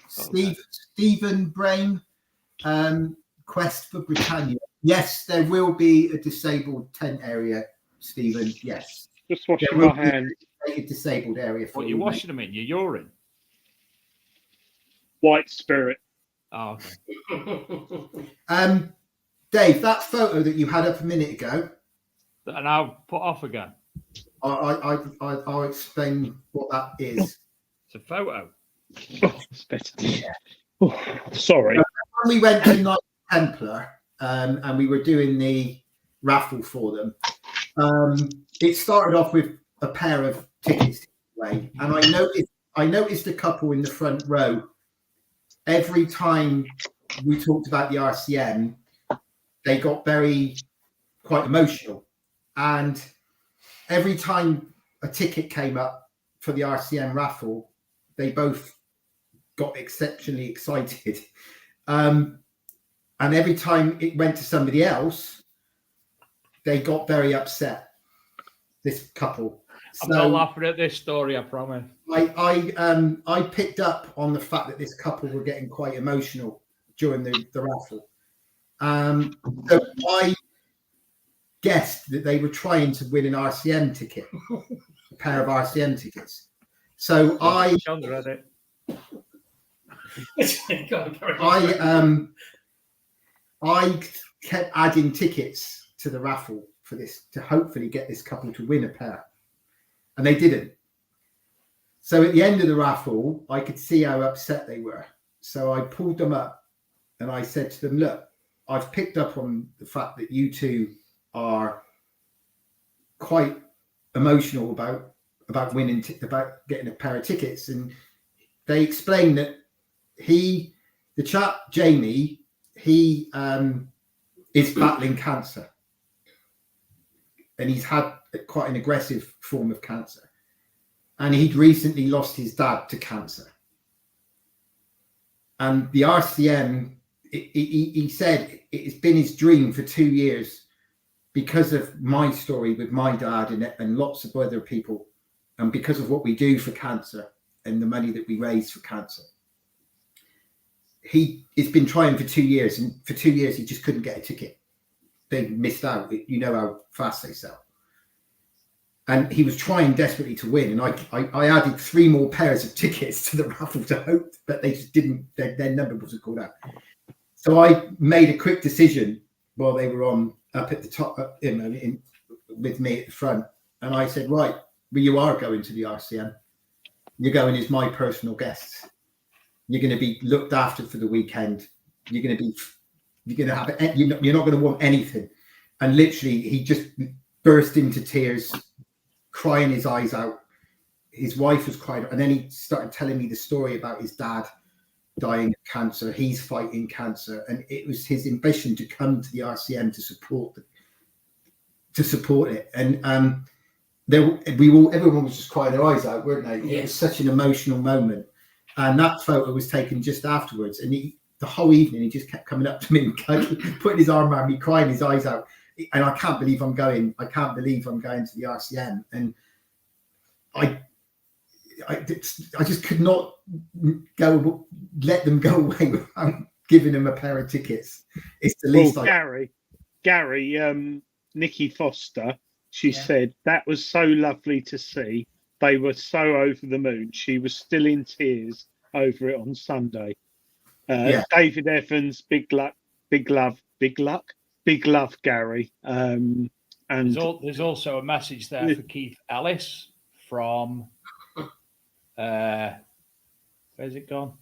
Stephen Brain, Quest for Britannia. Yes, there will be a disabled tent area, Stephen. Yes. Just washing my hands. A disabled area for what you're washing them in? Your urine? White Spirit. Oh, okay. Dave, that photo that you had up a minute ago. And I'll put off again. I'll explain what that is. It's a photo. Oh, it's better. Yeah. Oh, sorry. When we went to Knight Templar and we were doing the raffle for them, it started off with a pair of tickets to give away, and I noticed a couple in the front row. Every time we talked about the RCM, they got quite emotional. And every time a ticket came up for the RCM raffle, they both got exceptionally excited. And every time it went to somebody else, they got very upset, this couple. I'm not laughing at this story, I promise. I picked up on the fact that this couple were getting quite emotional during the raffle. So I guessed that they were trying to win an RCM ticket, a pair of RCM tickets. So I kept adding tickets to the raffle for this to hopefully get this couple to win a pair. And they didn't. So at the end of the raffle, I could see how upset they were. So I pulled them up and I said to them, look, I've picked up on the fact that you two are quite emotional about winning, about getting a pair of tickets. And they explained that the chap, Jamie, he is battling cancer. And he's had quite an aggressive form of cancer. And he'd recently lost his dad to cancer. And the RCM, he said it's been his dream for 2 years because of my story with my dad and lots of other people, and because of what we do for cancer and the money that we raise for cancer. He's been trying for 2 years, and for 2 years he just couldn't get a ticket. They missed out. You know how fast they sell. And he was trying desperately to win. And I added 3 more pairs of tickets to the raffle to hope, but they just didn't, their number wasn't called out. So I made a quick decision while they were up at the top, with me at the front. And I said, right, well, you are going to the RCM. You're going as my personal guest. You're going to be looked after for the weekend. You're not going to want anything. And literally, he just burst into tears, crying his eyes out. His wife was crying, and then he started telling me the story about his dad dying of cancer. He's fighting cancer, and it was his ambition to come to the RCM to support it. And everyone was just crying their eyes out, weren't they? Yeah. It was such an emotional moment, and that photo was taken just afterwards. And the whole evening, he just kept coming up to me, putting his arm around me, crying his eyes out. And I can't believe I'm going. I can't believe I'm going to the RCM. And I just could not let them go away without giving them a pair of tickets. It's the least. Gary, Nikki Foster, she said that was so lovely to see. They were so over the moon. She was still in tears over it on Sunday. David Evans, big love, Gary. And there's also a message there for Keith Ellis from where's it gone?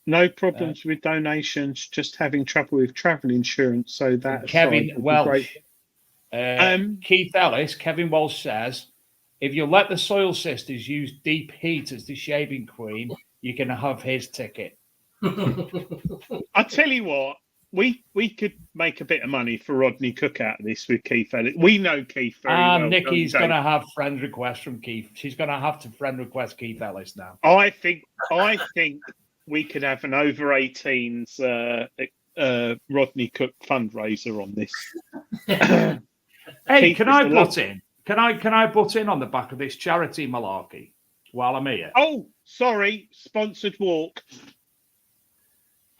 No problems with donations, just having trouble with travel insurance. So that Kevin Welsh, Keith Ellis, Kevin Walsh says, if you let the Soil Sisters use Deep Heat as the shaving cream, you can have his ticket. I tell you what, we could make a bit of money for Rodney Cook out of this with Keith Ellis. We know Keith very well. Nikki's going to have friend requests from Keith. She's going to have to friend request Keith Ellis now. I think we could have an over 18s Rodney Cook fundraiser on this. Hey, Keith, can I butt in? Can I butt in on the back of this charity malarkey while I'm here? Oh, sorry, sponsored walk.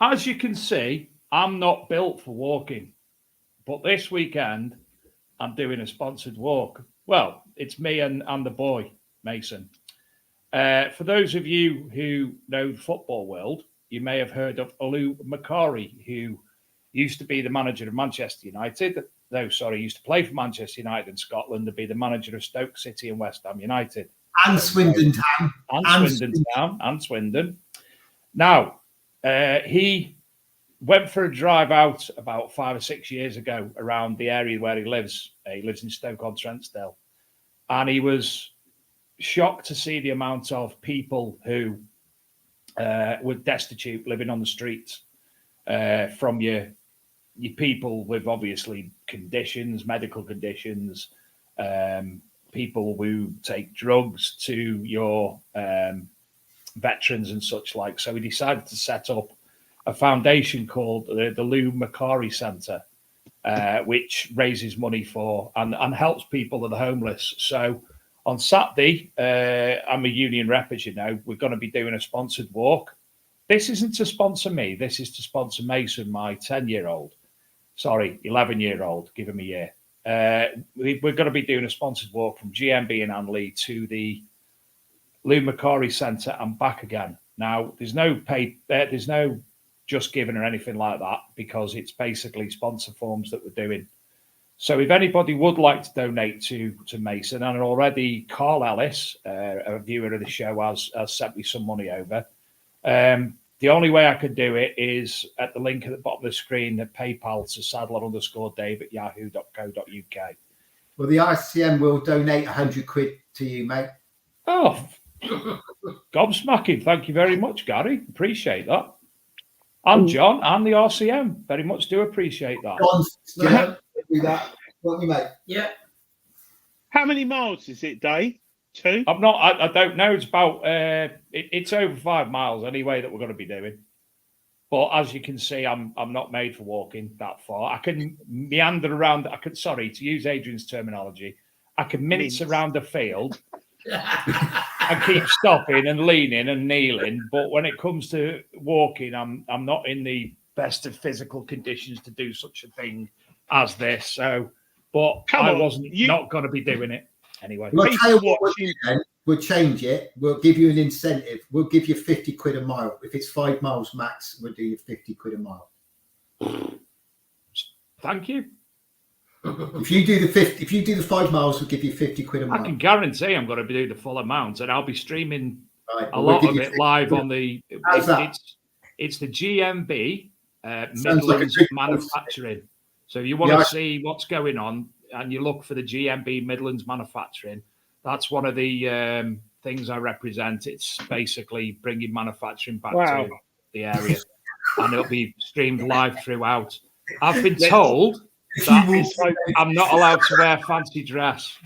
As you can see, I'm not built for walking, but this weekend I'm doing a sponsored walk. Well, it's me and the boy, Mason. For those of you who know the football world, you may have heard of Olu Macari, who used to be the manager of Manchester United. Used to play for Manchester United in Scotland, to be the manager of Stoke City and West Ham United. And Swindon Town. And Swindon. Now, he went for a drive out about 5 or 6 years ago around the area where he lives. He lives in Stoke-on-Trent. And he was shocked to see the amount of people who were destitute, living on the streets, from your people with obviously conditions, medical conditions, people who take drugs, to your veterans and such like. So he decided to set up a foundation called the Lou Macari Centre, which raises money for and helps people that are homeless. So on Saturday, I'm a union rep, as you know, we're going to be doing a sponsored walk. This isn't to sponsor me. This is to sponsor Mason, my 11-year-old, give him a year. We're going to be doing a sponsored walk from GMB in Anley to the Lou Macari Centre and back again. Now, there's no just giving or anything like that, because it's basically sponsor forms that we're doing. So if anybody would like to donate to Mason, and already Carl Ellis, a viewer of the show, has sent me some money over. The only way I could do it is at the link at the bottom of the screen, at PayPal to sadler_Dave@yahoo.co.uk. Well, the RCM will donate 100 quid to you, mate. Oh, gobsmacking. Thank you very much, Gary. Appreciate that. I'm John. I'm the RCM. Very much do appreciate that. Do that. What you mate? Yeah. How many miles is it, Dave? 2? I don't know. It's about. It's over 5 miles anyway that we're going to be doing. But as you can see, I'm not made for walking that far. I can meander around. To use Adrian's terminology, I can mince around the field and keep stopping and leaning and kneeling. But when it comes to walking, I'm not in the best of physical conditions to do such a thing as this. So, but I wasn't not going to be doing it anyway. We'll tell you what we'll do then. We'll change it. We'll give you an incentive. We'll give you 50 quid a mile. If it's 5 miles max, we'll do you 50 quid a mile. Thank you. If you do the 5 miles, we'll give you 50 quid a mile. I can guarantee I'm going to do the full amount, and I'll be streaming a lot of it live on the. It's the GMB Midlands Manufacturing. So if you want to see what's going on, and you look for the GMB Midlands Manufacturing, that's one of the things I represent. It's basically bringing manufacturing back to the area, and it'll be streamed live throughout. I've been told that I'm not allowed to wear fancy dress.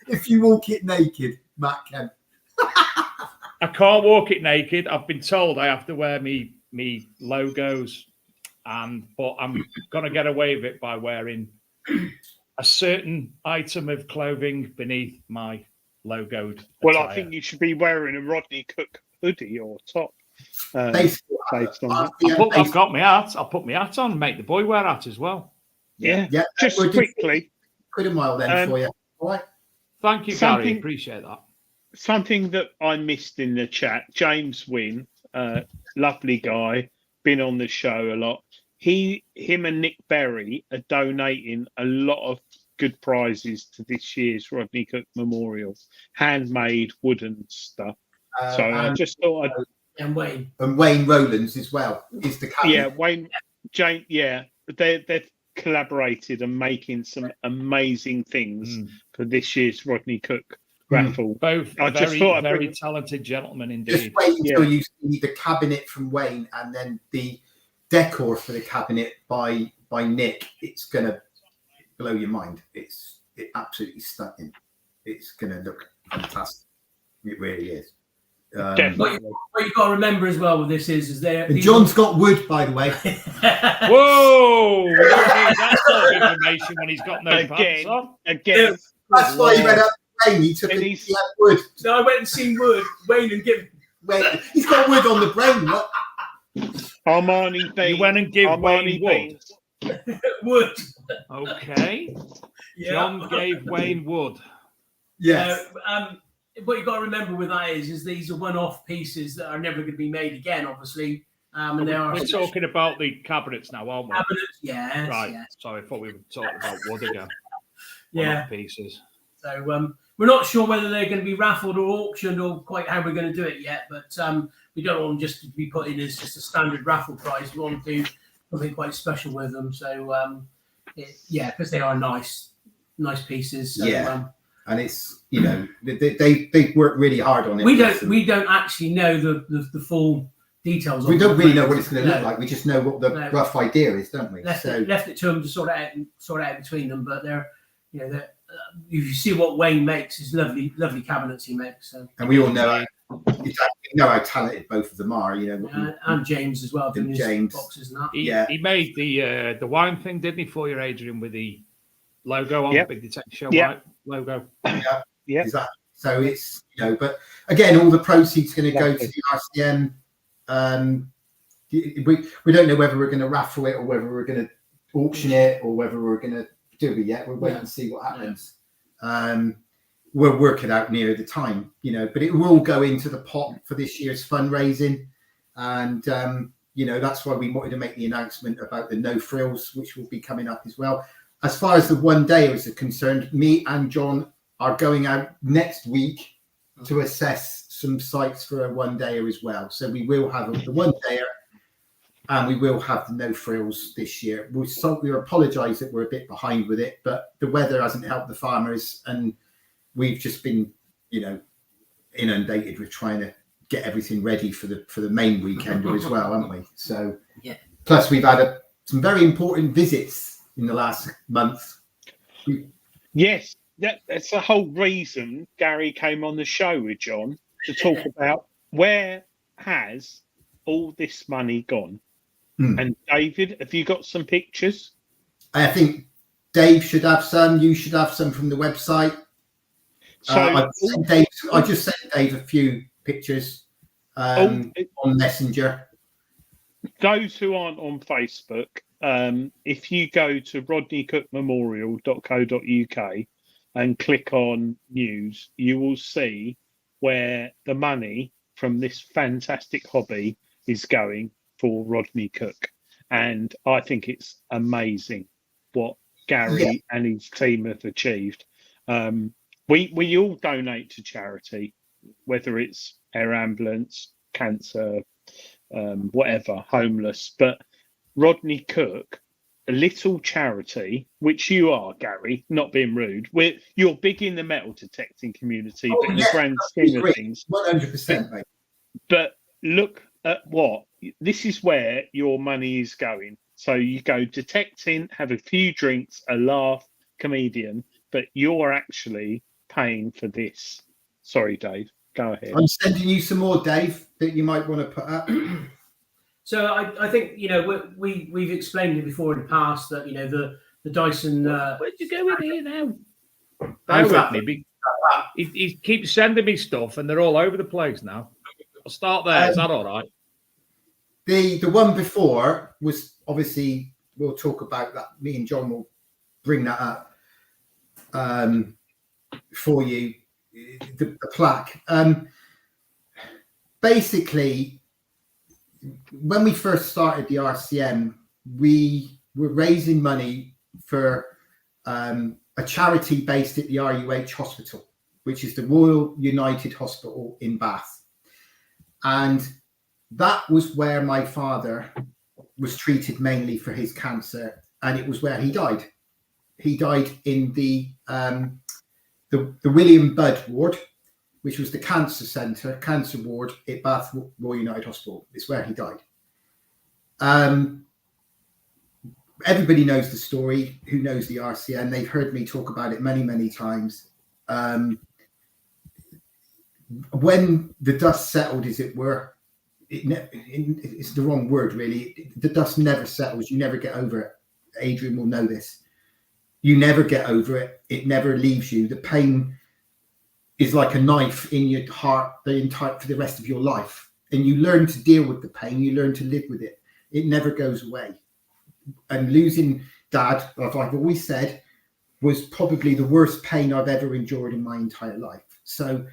If you walk it naked, Matt can. I can't walk it naked. I've been told I have to wear me logos, but I'm gonna get away with it by wearing a certain item of clothing beneath my logoed Well, attire. I think you should be wearing a Rodney Cook hoodie or top. I've got my hat. I'll put my hat on and make the boy wear hat as well. Yeah. Just quickly. Quid a mile then for you. All right. Thank you, Gary. Appreciate that. Something that I missed in the chat, James Wynn, lovely guy, been on the show a lot. Him and Nick Berry are donating a lot of good prizes to this year's Rodney Cook Memorial, handmade wooden stuff. So I just thought and Wayne Rowlands as well is the cabinet. Yeah, Wayne, Jane, they've collaborated and making some amazing things for this year's Rodney Cook raffle. Both very talented gentlemen indeed. Just wait until you see the cabinet from Wayne and then the decor for the cabinet by Nick. It's gonna blow your mind. It's absolutely stunning. It's gonna look fantastic. It really is. What you've got to remember as well with this is there. John's got wood, by the way. Whoa! We don't need that sort of information when he's got no pants on. Again, that's why he went up to Wayne. He took he had wood. So I went and seen wood. Wayne and give. Wait, he's got wood on the brain. What? Armani Beans. You went and give Wayne wood. Wood. Okay. Yeah. John gave Wayne wood. Yes. What you've got to remember with that is these are one-off pieces that are never going to be made again, obviously. And we're talking about the cabinets now, aren't we? Cabinets, yes. Right. Yes. Sorry, I thought we were talking about wood again. Yeah. Pieces. So we're not sure whether they're going to be raffled or auctioned or quite how we're going to do it yet. But we don't want them just to be put in as just a standard raffle prize. We want to do something quite special with them. So because they are nice pieces. So, yeah. And it's they work really hard on it. We don't actually know the full details. We don't really know what it's going to look like. We just know what the rough idea is, don't we? Left it to them to sort out between them. But they're if you see what Wayne makes, is lovely cabinets he makes. So. And we all know how talented both of them are. And James as well. James boxes and that. He made the wine thing, didn't he, for you, Adrian, with the logo on the Big Detective Show white logo. Yeah, exactly. So it's but again, all the proceeds are going to go to the RCM. We don't know whether we're going to raffle it or whether we're going to auction it or whether we're going to do it yet. We'll wait and see what happens. We'll work it out near the time, but it will go into the pot for this year's fundraising, and that's why we wanted to make the announcement about the no frills, which will be coming up as well. As far as the one dayers are concerned, me and John are going out next week to assess some sites for a one dayer as well. So we will have the one dayer and we will have the no frills this year. We apologise that we're a bit behind with it, but the weather hasn't helped the farmers and we've just been, inundated with trying to get everything ready for the main weekend as well, haven't we? So Plus, we've had some very important visits in the last month. Yes, that's the whole reason Gary came on the show with John to talk about where has all this money gone. And David, have you got some pictures? I think Dave should have some. You should have some from the website. So I just sent Dave a few pictures on Messenger. Those who aren't on Facebook, if you go to rodneycookmemorial.co.uk and click on news, you will see where the money from this fantastic hobby is going for Rodney Cook. And I think it's amazing what Gary and his team have achieved. We all donate to charity, whether it's air ambulance, cancer, whatever, homeless. But Rodney Cook, a little charity, which you are, Gary, not being rude. You're big in the metal detecting community, but in the grand scheme of things, 100%, mate. But look at this is where your money is going. So you go detecting, have a few drinks, a laugh, comedian, but you're actually paying for this. Sorry, Dave. Go ahead. I'm sending you some more, Dave, that you might want to put up. So I think we've explained it before in the past that the Dyson. Where'd you go with here now? Bear with me. He keeps sending me stuff, and they're all over the place now. I'll start there. Is that all right? The one before was obviously, we'll talk about that. Me and John will bring that up for you. The plaque. Basically, when we first started the RCM, we were raising money for a charity based at the RUH Hospital, which is the Royal United Hospital in Bath. And that was where my father was treated mainly for his cancer, and it was where he died. He died in the William Budd ward, which was the cancer ward at Bath Royal United Hospital. It's where he died. Everybody knows the story, who knows the RCM. They've heard me talk about it many, many times. When the dust settled, as it were, it's the wrong word, really. The dust never settles. You never get over it. Adrian will know this. You never get over it. It never leaves you. The pain is like a knife in your heart for the rest of your life. And you learn to deal with the pain. You learn to live with it. It never goes away. And losing Dad, as I've always said, was probably the worst pain I've ever endured in my entire life. So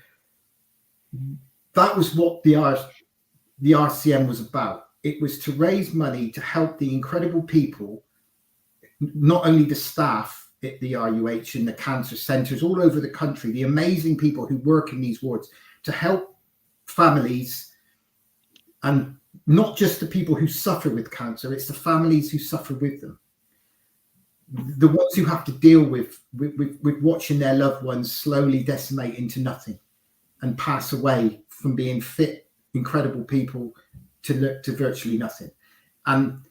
that was what the RCM was about. It was to raise money to help the incredible people, not only the staff at the RUH and the cancer centres all over the country, the amazing people who work in these wards, to help families, and not just the people who suffer with cancer, it's the families who suffer with them. The ones who have to deal with watching their loved ones slowly decimate into nothing and pass away from being fit, incredible people to virtually nothing. And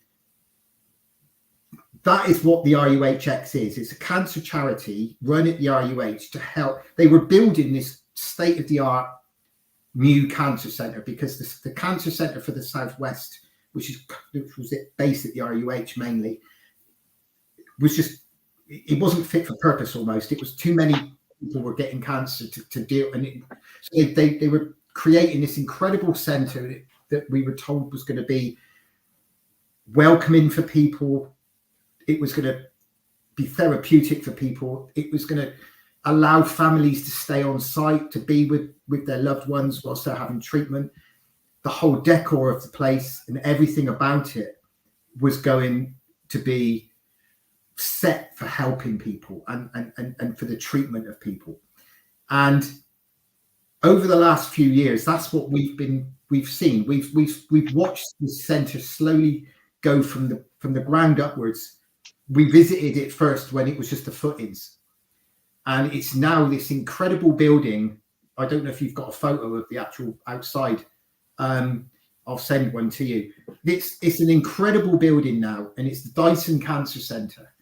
that is what the RUHX is. It's a cancer charity run at the RUH to help. They were building this state-of-the-art new cancer centre because the cancer centre for the Southwest, which was based at the RUH mainly, was just, it wasn't fit for purpose almost. It was too many people were getting cancer to deal. And so they were creating this incredible centre that we were told was going to be welcoming for people. It was going to be therapeutic for people. It was going to allow families to stay on site, to be with their loved ones whilst they're having treatment. The whole decor of the place and everything about it was going to be set for helping people and for the treatment of people. And over the last few years, that's what we've seen. We've watched the centre slowly go from the ground upwards. We visited it first when it was just the footings, and it's now this incredible building. I don't know if you've got a photo of the actual outside. I I'll send one to you. It's an incredible building now, and it's the Dyson Cancer Centre.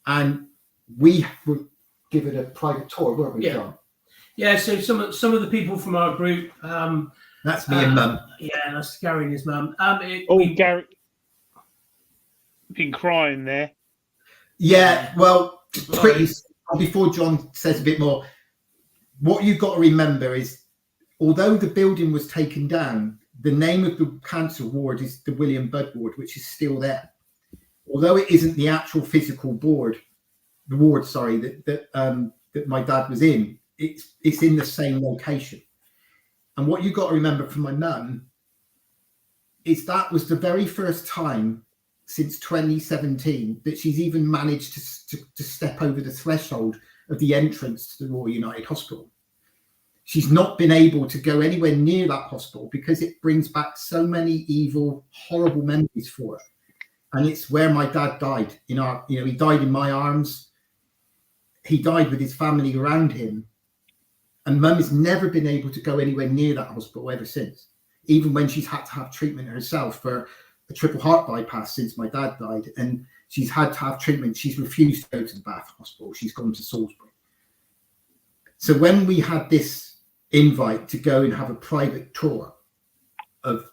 And we were given a private tour, weren't we, John? Yeah, so some of the people from our group. That's me and Mum. Yeah, that's Gary and his mum. Gary, been crying there. Yeah, well, before John says a bit more, what you've got to remember is, although the building was taken down, the name of the cancer ward is the William Budd ward, which is still there. Although it isn't the actual physical ward, that my dad was in, it's in the same location. And what you've got to remember from my mum is that was the very first time since 2017 that she's even managed to step over the threshold of the entrance to the Royal United Hospital. She's not been able to go anywhere near that hospital because it brings back so many evil, horrible memories for her. And it's where my dad died. He died in my arms. He died with his family around him. And Mum has never been able to go anywhere near that hospital ever since. Even when she's had to have treatment herself for a triple heart bypass since my dad died, and she's had to have treatment, she's refused to go to the Bath Hospital. She's gone to Salisbury. So when we had this invite to go and have a private tour of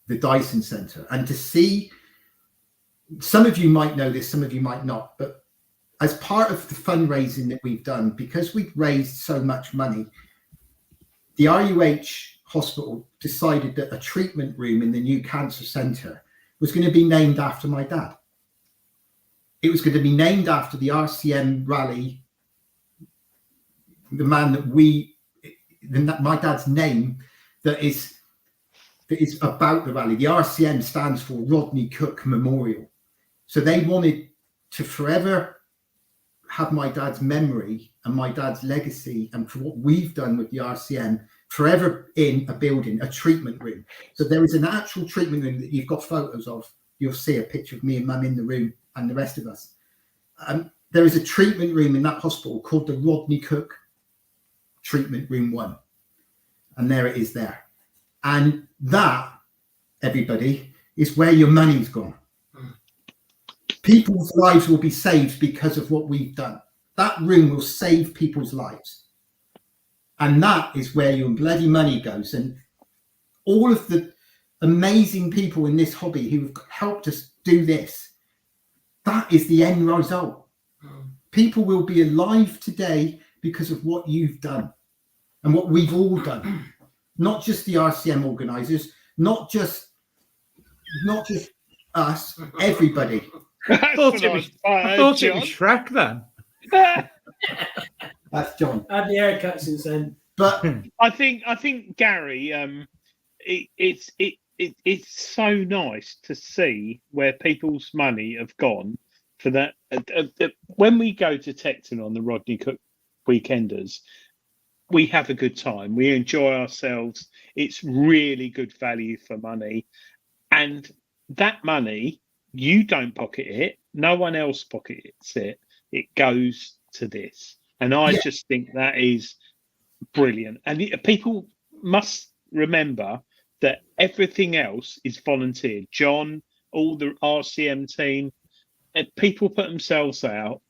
the Dyson Centre, and to see, some of you might know this, some of you might not, but as part of the fundraising that we've done, because we've raised so much money, the RUH Hospital decided that a treatment room in the new cancer centre was going to be named after my dad. It was going to be named after the RCM rally, the man that my dad's name that is about the rally. The RCM stands for Rodney Cook Memorial. So they wanted to forever have my dad's memory and my dad's legacy, and for what we've done with the RCM, forever in a building, a treatment room. So there is an actual treatment room that you've got photos of. You'll see a picture of me and Mum in the room and the rest of us. There is a treatment room in that hospital called the Rodney Cook Treatment Room 1. And there it is there. And that, everybody, is where your money's gone. People's lives will be saved because of what we've done. That room will save people's lives. And that is where your bloody money goes. And all of the amazing people in this hobby who have helped us do this, that is the end result. People will be alive today because of what you've done and what we've all done. Not just the RCM organisers, not just us, everybody. I thought it was Shrek then. That's John. Had the haircut since then. But I think Gary, it's so nice to see where people's money have gone for that. When we go to Tecton on the Rodney Cook Weekenders, we have a good time. We enjoy ourselves. It's really good value for money, and that money, you don't pocket it. No one else pockets it. It goes to this. And I just think that is brilliant. And people must remember that everything else is volunteer. John, all the RCM team, and people put themselves out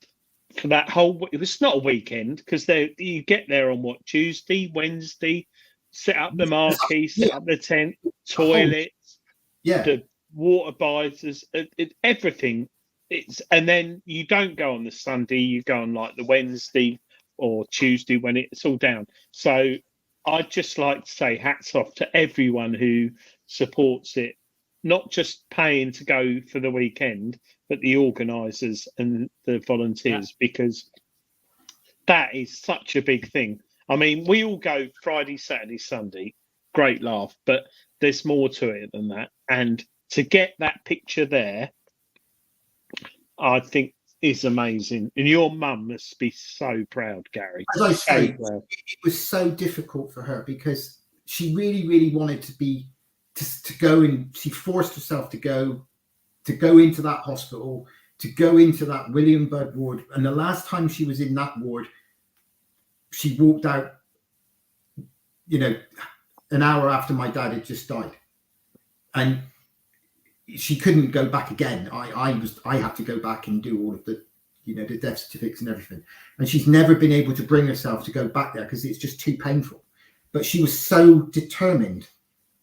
for that whole. It was not a weekend because you get there on Tuesday, Wednesday, set up the marquee, set up the tent, toilets, the water biters, everything. And then you don't go on the Sunday, you go on like the Wednesday or Tuesday when it's all down. So I'd just like to say hats off to everyone who supports it, not just paying to go for the weekend, but the organisers and the volunteers, because that is such a big thing. I mean, we all go Friday, Saturday, Sunday, great laugh, but there's more to it than that. And to get that picture there, I think is amazing. And your mum must be so proud, Gary. As I say, it was so difficult for her because she really, really wanted to go, and she forced herself to go into that hospital, to go into that William Budd ward. And the last time she was in that ward, she walked out, an hour after my dad had just died. and she couldn't go back again. I had to go back and do all of the, the death certificates and everything. And she's never been able to bring herself to go back there because it's just too painful. But she was so determined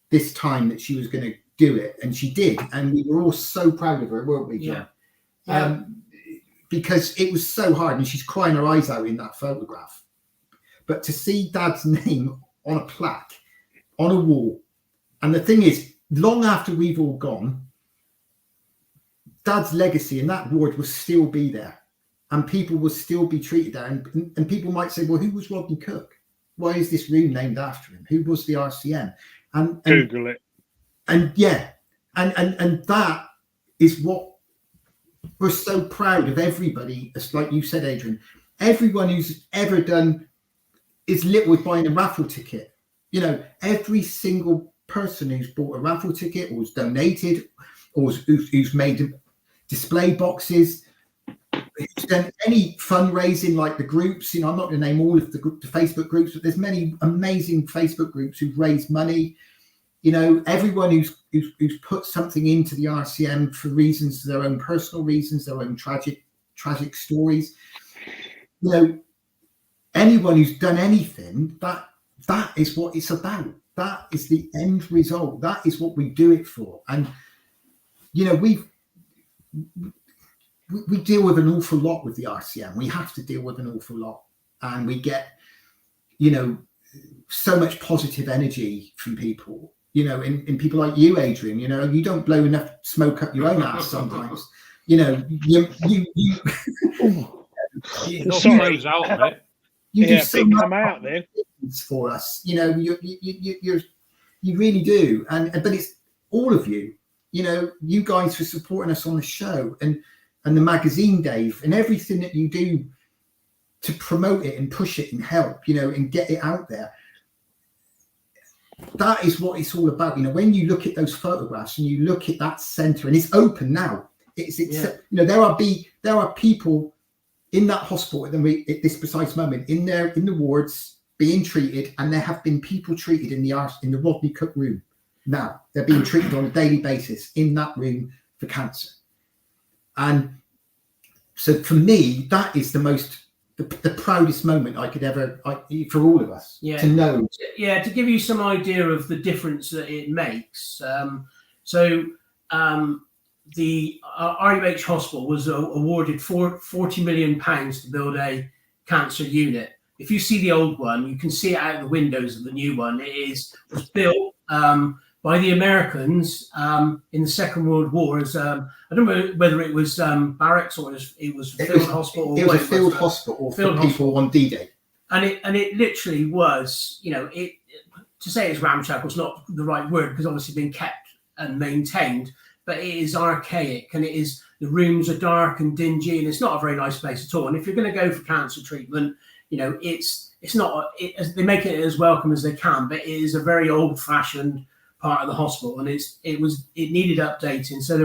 this time that she was going to do it, and she did. And we were all so proud of her, weren't we, John? Yeah. Because it was so hard, and she's crying her eyes out in that photograph. But to see Dad's name on a plaque, on a wall, and the thing is, long after we've all gone, Dad's legacy in that ward will still be there, and people will still be treated there. And people might say, well, who was Rodney Cook? Why is this room named after him? Who was the RCM? And Google it. And yeah, and that is what we're so proud of. Everybody, it's like you said, Adrian, everyone who's ever done is lit with buying a raffle ticket. Every single person who's bought a raffle ticket or who's donated or who's made display boxes, who's done any fundraising like the groups. I'm not going to name all of the Facebook groups, but there's many amazing Facebook groups who've raised money. Everyone who's put something into the RCM for reasons, their own personal reasons, their own tragic stories. Anyone who's done anything, that is what it's about. That is the end result. That is what we do it for. And we deal with an awful lot with the RCM. We have to deal with an awful lot, and we get so much positive energy from people. In people like you, Adrian, you don't blow enough smoke up your own ass sometimes. You do so much for us. You really do. But it's all of you. You guys for supporting us on the show and the magazine, Dave, and everything that you do to promote it and push it and help, and get it out there. That is what it's all about. When you look at those photographs and you look at that centre, and it's open now. There are people in that hospital at this precise moment in the wards being treated, and there have been people treated in the Rodney Cook room. Now they're being treated on a daily basis in that room for cancer. And so for me, that is the proudest moment I could ever, for all of us, to know. Yeah, to give you some idea of the difference that it makes. The RUH Hospital was awarded £40 million to build a cancer unit. If you see the old one, you can see it out the windows of the new one. It was built by the Americans in the Second World War. I don't know whether it was barracks or it was a field hospital. It was a field hospital for people on D-Day. And it literally was, to say it's ramshackle is not the right word, because obviously been kept and maintained, but it is archaic, and the rooms are dark and dingy, and it's not a very nice place at all. And if you're going to go for cancer treatment, it's not, they make it as welcome as they can, but it is a very old-fashioned part of the hospital, and it needed updating. So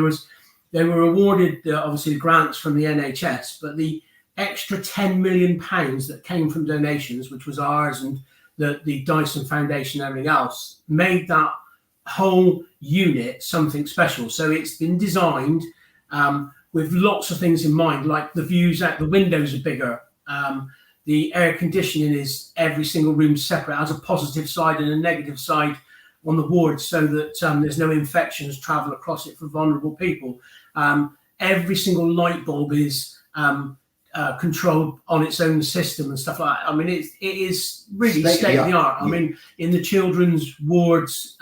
they were awarded obviously grants from the NHS, but the extra £10 million that came from donations, which was ours and the Dyson Foundation and everything else, made that whole unit something special. So it's been designed with lots of things in mind, like the views out the windows are bigger. The air conditioning is every single room separate, has a positive side and a negative side on the ward, so that there's no infections travel across it for vulnerable people. Every single light bulb is controlled on its own system and stuff like that. I mean, it is really state of the art. I mean, in the children's wards,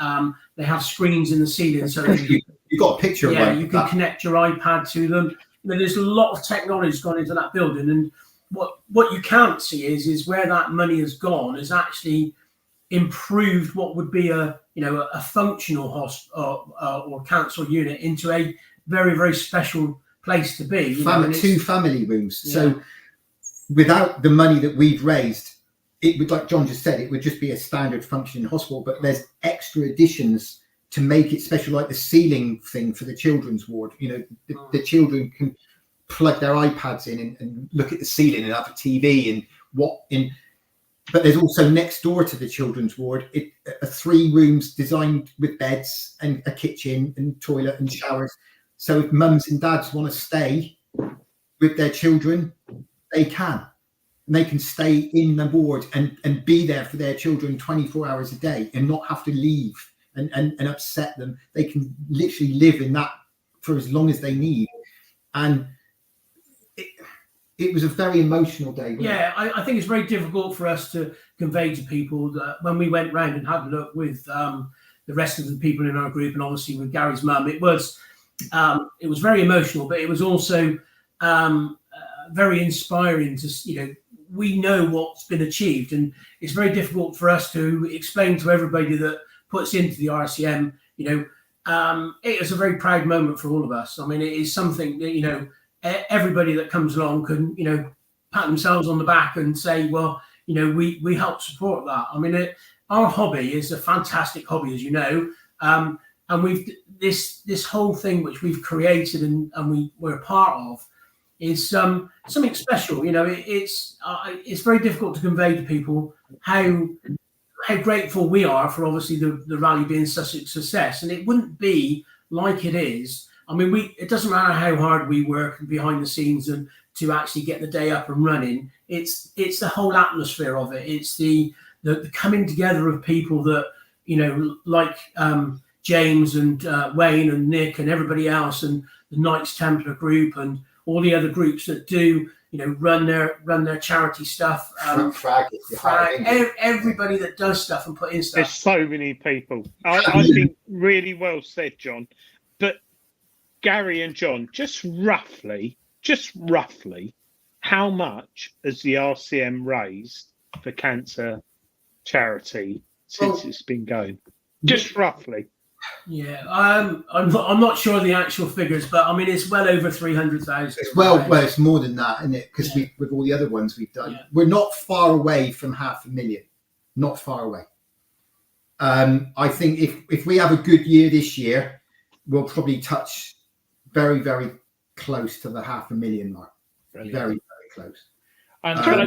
they have screens in the ceiling, so you got a picture. Yeah, you can connect your iPad to them. There's a lot of technology gone into that building, and what you can't see is where that money has gone has actually improved what would be a functional hospital or cancer unit into a very, very special place to be. Two family rooms. Yeah. So without the money that we've raised, it would, like John just said, it would just be a standard functioning hospital, but there's extra additions to make it special, like the ceiling thing for the children's ward. The children can plug their iPads in and look at the ceiling and have a TV and but there's also next door to the children's ward, 3 rooms designed with beds and a kitchen and toilet and showers. So if mums and dads want to stay with their children, they can. And they can stay in the ward and be there for their children 24 hours a day and not have to leave and upset them. They can literally live in that for as long as they need. And it was a very emotional day. Yeah, I think it's very difficult for us to convey to people that when we went round and had a look with the rest of the people in our group, and obviously with Gary's mum, it was very emotional, but it was also very inspiring to, we know what's been achieved, and it's very difficult for us to explain to everybody that puts into the RCM, it is a very proud moment for all of us. I mean, it is something that, everybody that comes along can, pat themselves on the back and say, well, we help support that. I mean, our hobby is a fantastic hobby, as you know, and we've this whole thing which we've created and we're a part of is something special. It's very difficult to convey to people how grateful we are for obviously the rally being such a success, and it wouldn't be like it is. I mean, it doesn't matter how hard we work behind the scenes and to actually get the day up and running. It's the whole atmosphere of it. It's the coming together of people that, like James and Wayne and Nick and everybody else, and the Knights Templar group and all the other groups that do, run their charity stuff. Everybody that does stuff and put in stuff. There's so many people. I think really well said, John. But Gary and John, just roughly, how much has the RCM raised for cancer charity since it's been going? Just roughly. Yeah, I'm not sure the actual figures, but I mean it's well over 300,000. It's more than that, isn't it? Because with all the other ones we've done, we're not far away from 500,000. Not far away. I think if we have a good year this year, we'll probably touch very, very close to the 500,000 mark. Brilliant. Very, very close. And could I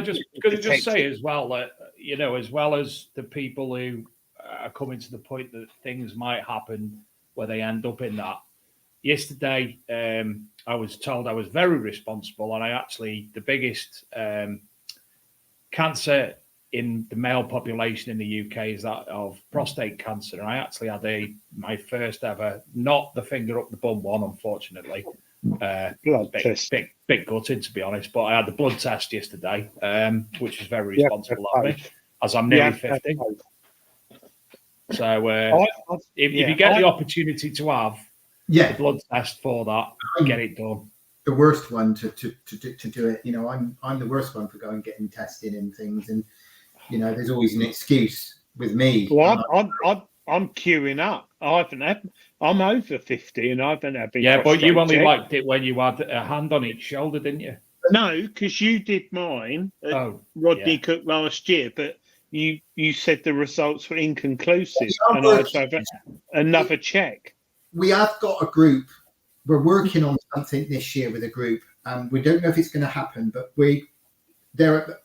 just say as well that as well as the people who are coming to the point that things might happen where they end up in that. Yesterday, I was told I was very responsible, and I actually the biggest cancer in the male population in the UK is that of prostate cancer. And I actually had my first ever, not the finger up the bum one, unfortunately. Blood test. Bit gutted, to be honest, but I had the blood test yesterday, which is very responsible of me, as I'm nearly 50. So if you get the opportunity to have the blood test for that, get it done. The worst one to do it, I'm the worst one for going getting tested and things, and there's always an excuse with me. Well, I'm queuing up. I'm over 50 and I haven't had. Yeah, but you only liked it when you had a hand on each shoulder, didn't you? No, because you did mine at Rodney Cook last year, but you said the results were inconclusive, and I have another check. We have got a group. We're working on something this year with a group, and we don't know if it's going to happen, but they're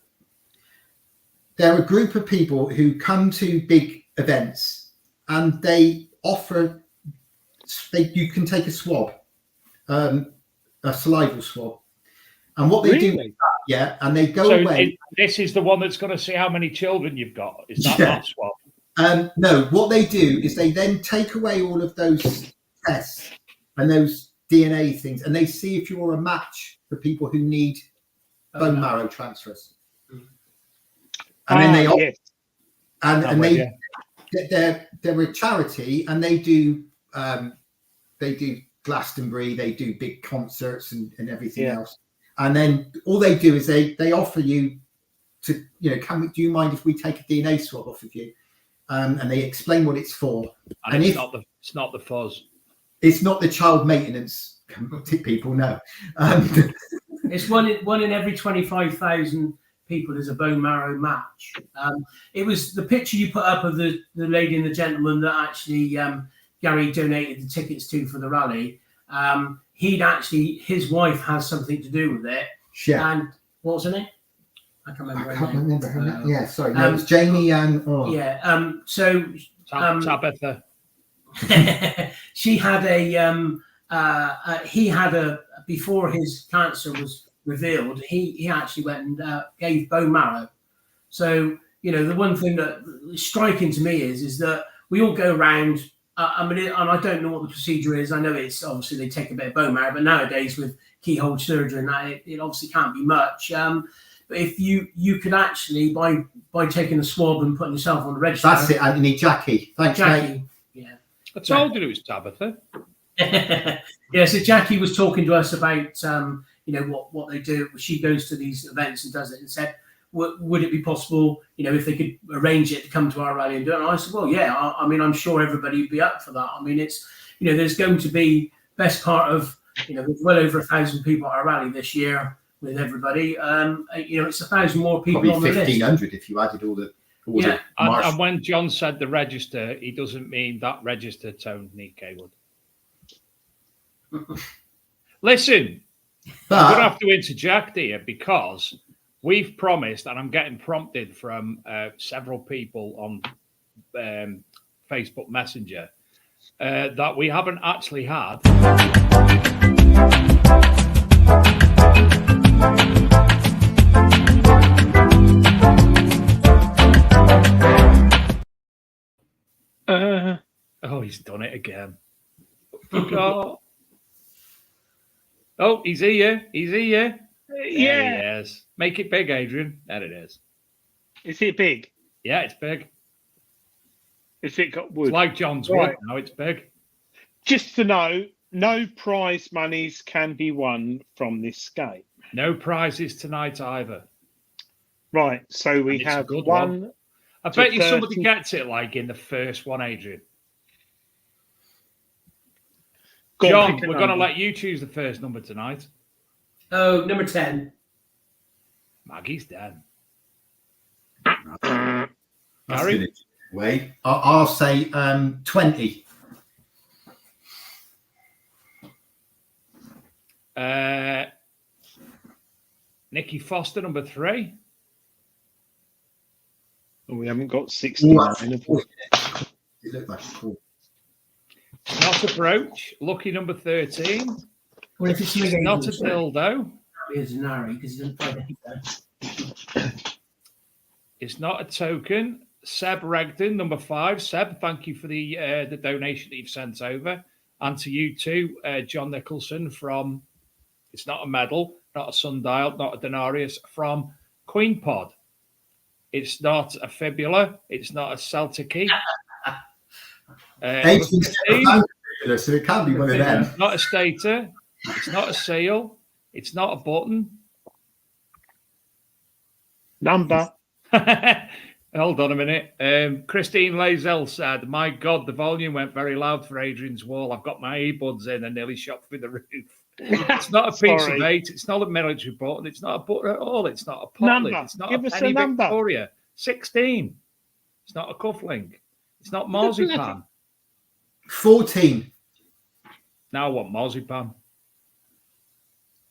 a group of people who come to big events, and they offer. You can take a swab, a salival swab, and what they do. And they go away. This is the one that's going to see how many children you've got. Is that swab? No, what they do is they then take away all of those tests and those DNA things, and they see if you're a match for people who need bone marrow transfers. And then they're a charity, and they do Glastonbury, they do big concerts and everything else. And then all they do is they offer you to, do you mind if we take a DNA swab off of you? And they explain what it's for. And it's not the fuzz. It's not the child maintenance people, no. It's one in every 25,000 people is a bone marrow match. It was the picture you put up of the lady and the gentleman that actually Gary donated the tickets to for the rally. His wife has something to do with it. Yeah. And what was her name? I can't remember. I can't remember her name. Yeah, sorry. No, it was Jamie and yeah. So Tabitha. she had he had a before his cancer was revealed. He actually went and gave bone marrow. So the one thing that is striking to me is that we all go around. I mean, and I don't know what the procedure is. I know it's obviously they take a bit of bone marrow, but nowadays with keyhole surgery and that, it obviously can't be much. But if you could actually by taking a swab and putting yourself on the register. That's it, Anthony. Jackie. Thanks, Jackie. mate. Yeah. I told you it was Tabitha. Yeah, so Jackie was talking to us about what they do. She goes to these events and does it, and said, would it be possible, if they could arrange it to come to our rally and do it? And I said, well, yeah. I mean, I'm sure everybody would be up for that. I mean, it's there's going to be best part of well over 1,000 people at our rally this year with everybody. It's 1,000 more people. Probably on the 1,500 list. if you added all the. Yeah. And when John said the register, he doesn't mean that register tone, Nico would. Listen, I'm going to have to interject here because we've promised, and I'm getting prompted from several people on Facebook Messenger, that we haven't actually had. Oh, he's done it again. Oh, he's here. He's here. Yeah. He is. Make it big, Adrian. There it is. Is it big? Yeah, it's big. Has it got wood? It's like John's Right. wood. Now it's big. Just to know, no prize monies can be won from this game. No prizes tonight either. Right. So we And it's a have good one. I bet you 30. somebody gets it like in the first one, Adrian. Go on, John, pick a we're going to number. let you choose the first number tonight. Oh, number 10. Maggie's dead. That's Gary? good. Wait, I'll say 20. Nikki Foster, number 3. Oh, we haven't got 69. have we? It looked like cool. Not a brooch. Lucky number 13. Well, if it's It's not a dildo. It's an Harry because he doesn't play the It's not a token. Seb Regden, number 5. Seb, thank you for the donation that you've sent over. And to you too, John Nicholson from, it's not a medal, not a sundial, not a denarius, from Queen Pod. It's not a fibula. It's not a Celtic-y. So it can't be one of them. It's not a stator. It's not a seal. It's not a button. Number. Hold on a minute. Christine Lazell said, my God, the volume went very loud for Adrian's wall. I've got my earbuds in and nearly shot through the roof. It's not a piece of 8. It's not a military button. It's not a button at all. It's not a potlet. Number. It's not Give a us a penny number. Victoria. 16. It's not a cufflink. It's not marzipan. 14. Now what marzipan?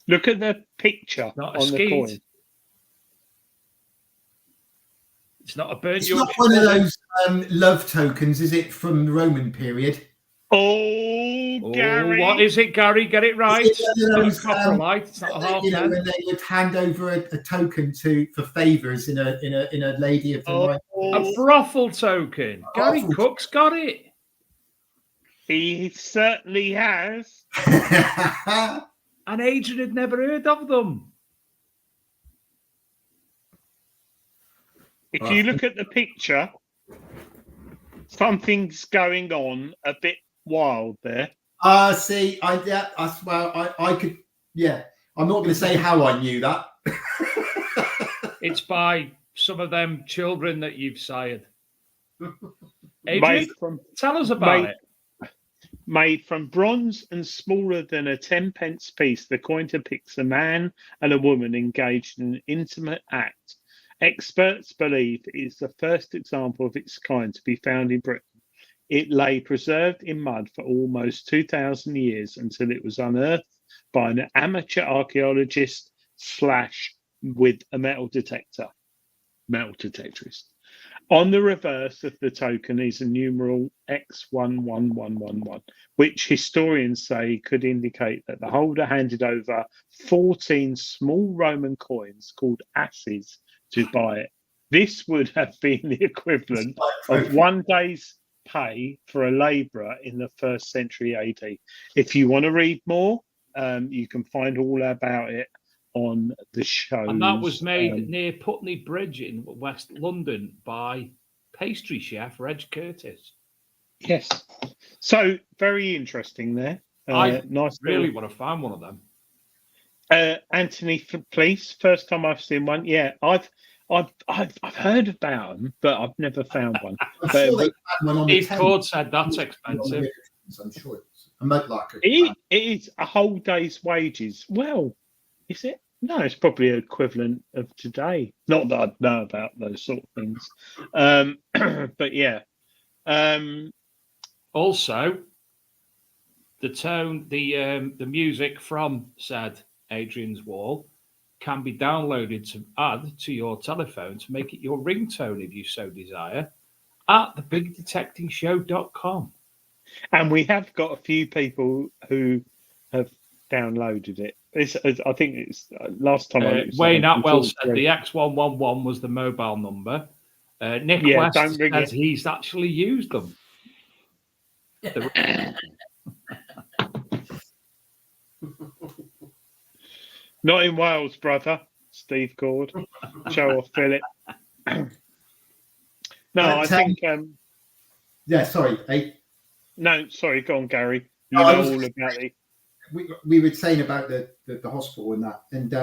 Look at the picture Not a on the skeet. coin. It's not a burnt It's Yorkshire. not one of those love tokens, is it, from the Roman period? Oh, Gary. What is it, Gary? Get it right. Is it one of It's not a copper light. It's not a half when ten. they would hand over a token for favours in a lady of the night. A brothel token. Gary Brothel. Cook's got it. He certainly has. And Adrian had never heard of them. If you look at the picture, something's going on a bit wild there. See, I could, yeah. I'm not going to say how I knew that. It's by some of them children that you've sired. Adrian, Made from, tell us about made- it. made from bronze and smaller than a 10-pence piece, the coin depicts a man and a woman engaged in an intimate act. Experts believe it is the first example of its kind to be found in Britain. It lay preserved in mud for almost 2,000 years until it was unearthed by an amateur archaeologist / with a metal detectorist. On the reverse of the token is a numeral X11111, which historians say could indicate that the holder handed over 14 small Roman coins called asses to buy it. This would have been the equivalent of 1 day's pay for a labourer in the 1st century AD. If you want to read more, you can find all about it on the show. And that was made near Putney Bridge in West London by pastry chef Reg Curtis. Yes. So very interesting there. I nice. Really want to find one of them. Anthony, please. First time I've seen one. Yeah, I've heard about them, but I've never found one. I'm sure they had one on the Steve Cord said that's expensive. I'm sure it's a mud locker. It is a whole day's wages. Well, is it? No, it's probably equivalent of today. Not that I'd know about those sort of things. But yeah. Also, the music from said Adrian's Wall can be downloaded to add to your telephone to make it your ringtone if you so desire at thebigdetectingshow.com. And we have got a few people who have downloaded it. I think it's last time. Wayne Atwell said the X111 was the mobile number. Nick West says he's actually used them. Not in Wales, brother. Steve Cord. Show off, Philip. No, I think. Yeah, sorry. No, sorry. Go on, Gary. You know all about it. We were saying about the hospital and that, and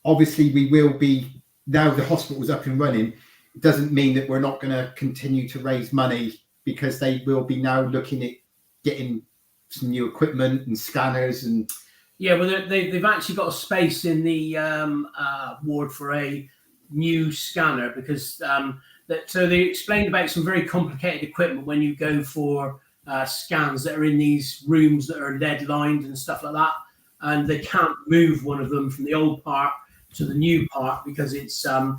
obviously we will be, now the hospital's up and running, it doesn't mean that we're not going to continue to raise money, because they will be now looking at getting some new equipment and scanners and. Yeah, well, they've actually got a space in the ward for a new scanner, because so they explained about some very complicated equipment when you go for scans that are in these rooms that are lead lined and stuff like that, and they can't move one of them from the old part to the new part because it's for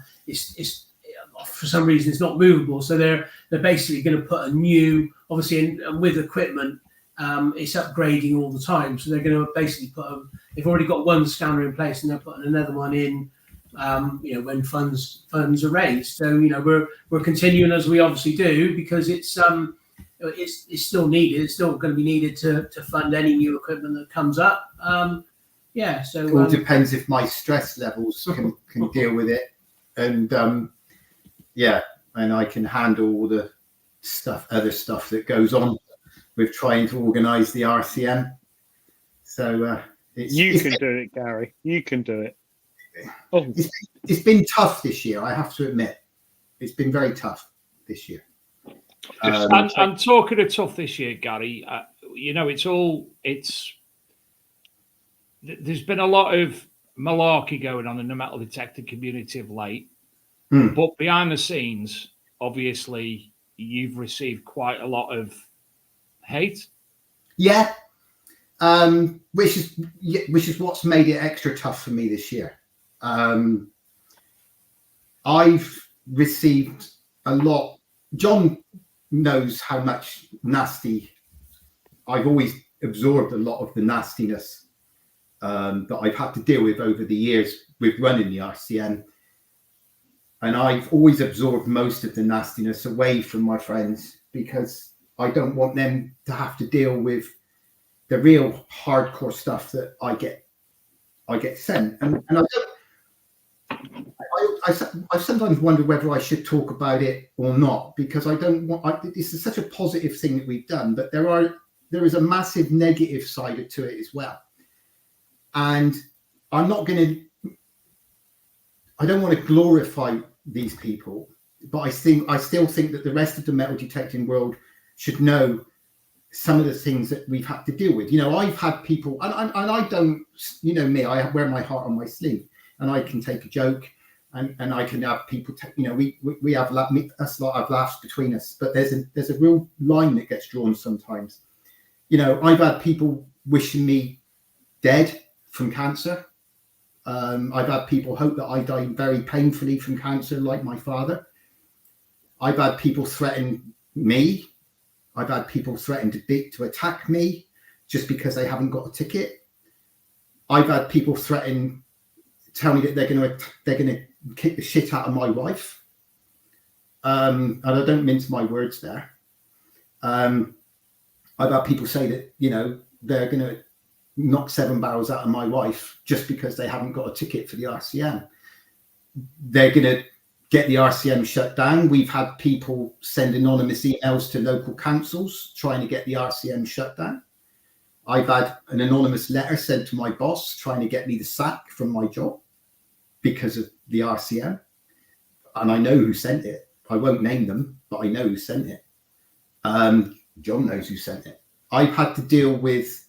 some reason it's not movable. So they're basically going to put a new, obviously, and with equipment. It's upgrading all the time, so they're going to basically they've already got one scanner in place, and they're putting another one in. When funds are raised. So we're continuing as we obviously do, because it's still needed. It's still going to be needed to fund any new equipment that comes up. So it all depends if my stress levels can deal with it, and and I can handle all the other stuff that goes on with trying to organise the RCM. So you can do it, Gary. You can do it. Oh. It's been tough this year, I have to admit. It's been very tough this year. And talking of tough this year, Gary, there's been a lot of malarkey going on in the metal detector community of late. But behind the scenes, obviously, you've received quite a lot of hate. Yeah. Which is what's made it extra tough for me this year. I've received a lot. John knows how much nasty. I've always absorbed a lot of the nastiness that I've had to deal with over the years with running the RCM. And I've always absorbed most of the nastiness away from my friends, because I don't want them to have to deal with the real hardcore stuff that I get sent. And I sometimes wonder whether I should talk about it or not, because I don't want. This is such a positive thing that we've done, but there is a massive negative side to it as well. And I don't want to glorify these people, but I still think that the rest of the metal detecting world should know some of the things that we've had to deal with. I've had people, and I don't, me, I wear my heart on my sleeve, and I can take a joke, and I can have people, we have us lot have laughs between us, but there's a real line that gets drawn sometimes. I've had people wishing me dead from cancer, I've had people hope that I die very painfully from cancer, like my father. I've had people threaten me. I've had people threaten to attack me just because they haven't got a ticket. I've had people tell me that they're going to kick the shit out of my wife. And I don't mince my words there. I've had people say that, you know, they're going to knock 7 barrels out of my wife just because they haven't got a ticket for the RCM. They're going to get the RCM shut down. We've had people send anonymous emails to local councils trying to get the RCM shut down. I've had an anonymous letter sent to my boss trying to get me the sack from my job because of the RCM. And I know who sent it. I won't name them, but I know who sent it. John knows who sent it. I've had to deal with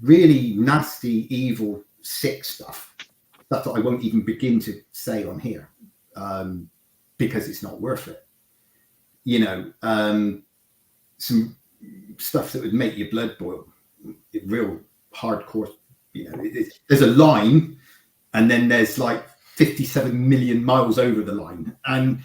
really nasty, evil, sick stuff that I won't even begin to say on here. Because it's not worth it. You know, some stuff that would make your blood boil, real hardcore. You know, there's a line, and then there's like 57 million miles over the line, and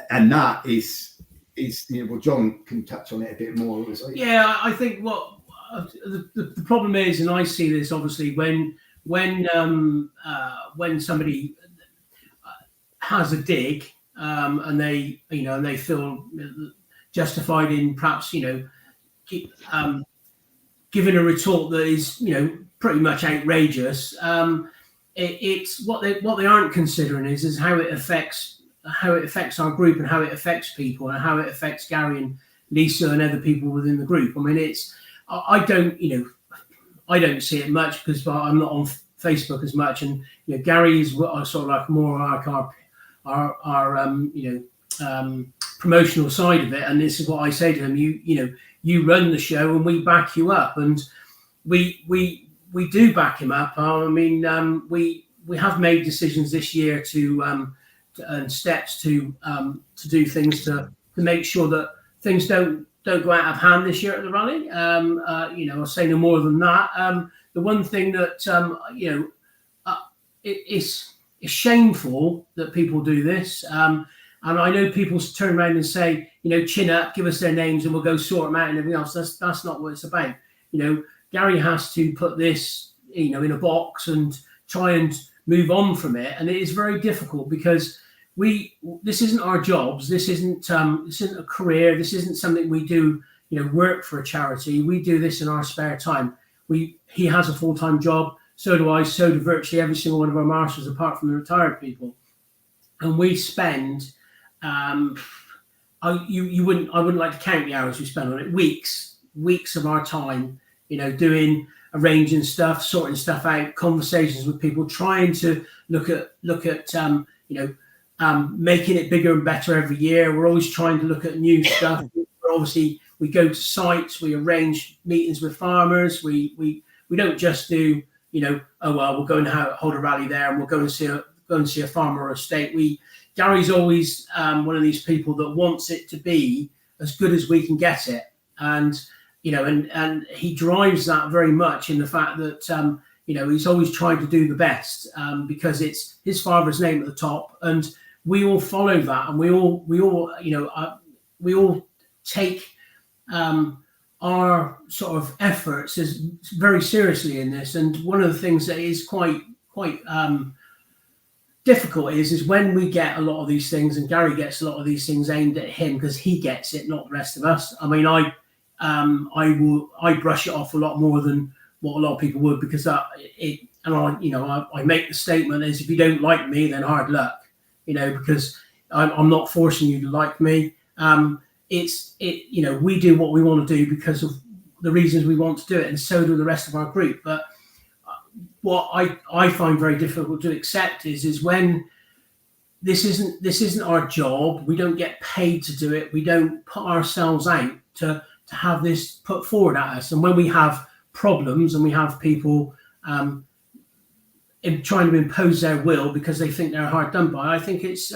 that is you know, well, John can touch on it a bit more. Yeah, I think what the problem is, and I see this obviously when somebody has a dig, and they, you know, and they feel justified in perhaps, you know, giving a retort that is, you know, pretty much outrageous. It's what they aren't considering is how it affects our group and how it affects people and how it affects Gary and Lisa and other people within the group. I mean, I don't see it much because I'm not on Facebook as much, and you know, Gary is sort of like more like our promotional side of it, and this is what I say to him: you run the show and we back you up, and we do back him up. I mean, we have made decisions this year and steps to do things to make sure that things don't go out of hand this year at the rally. You know, I'll say no more than that. The one thing that it's shameful that people do this. And I know people turn around and say, you know, chin up, give us their names and we'll go sort them out and everything else. That's not what it's about. You know, Gary has to put this, you know, in a box and try and move on from it. And it is very difficult because this isn't our jobs. This isn't a career. This isn't something we do, you know, work for a charity. We do this in our spare time. He has a full-time job. So do I. So do virtually every single one of our marshals, apart from the retired people. And we spend, I wouldn't like to count the hours we spend on it. Weeks of our time, you know, arranging stuff, sorting stuff out, conversations with people, trying to look at making it bigger and better every year. We're always trying to look at new stuff. Obviously, we go to sites, we arrange meetings with farmers. We don't just do, you know, oh well, we'll go and hold a rally there, and we'll go and see a farmer or estate. Gary's always one of these people that wants it to be as good as we can get it, and you know, and he drives that very much in the fact that you know, he's always trying to do the best because it's his father's name at the top, and we all follow that, and we all take our sort of efforts as very seriously in this. And one of the things that is quite difficult is when we get a lot of these things, and Gary gets a lot of these things aimed at him because he gets it, not the rest of us. I mean, I brush it off a lot more than what a lot of people would, because I make the statement is, if you don't like me, then hard luck, you know, because I'm not forcing you to like me. You know, we do what we want to do because of the reasons we want to do it, and so do the rest of our group. But what I find very difficult to accept is when this isn't our job. We don't get paid to do it. We don't put ourselves out to have this put forward at us. And when we have problems and we have people trying to impose their will because they think they're hard done by, I think it's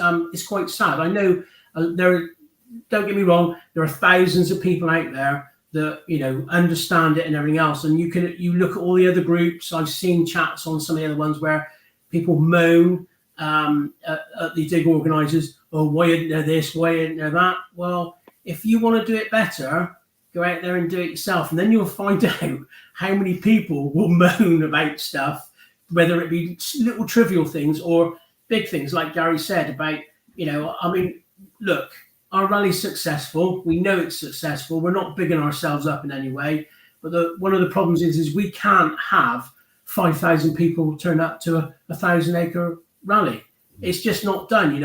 quite sad. I know don't get me wrong, there are thousands of people out there that understand it and everything else. And you look at all the other groups. I've seen chats on some of the other ones where people moan at the dig organisers, oh, why isn't there this, why isn't there that? Well, if you want to do it better, go out there and do it yourself, and then you'll find out how many people will moan about stuff, whether it be little trivial things or big things, like Gary said about, look, our rally's successful. We know it's successful. We're not bigging ourselves up in any way. But one of the problems is we can't have 5,000 people turn up to a 1,000-acre rally. It's just not done.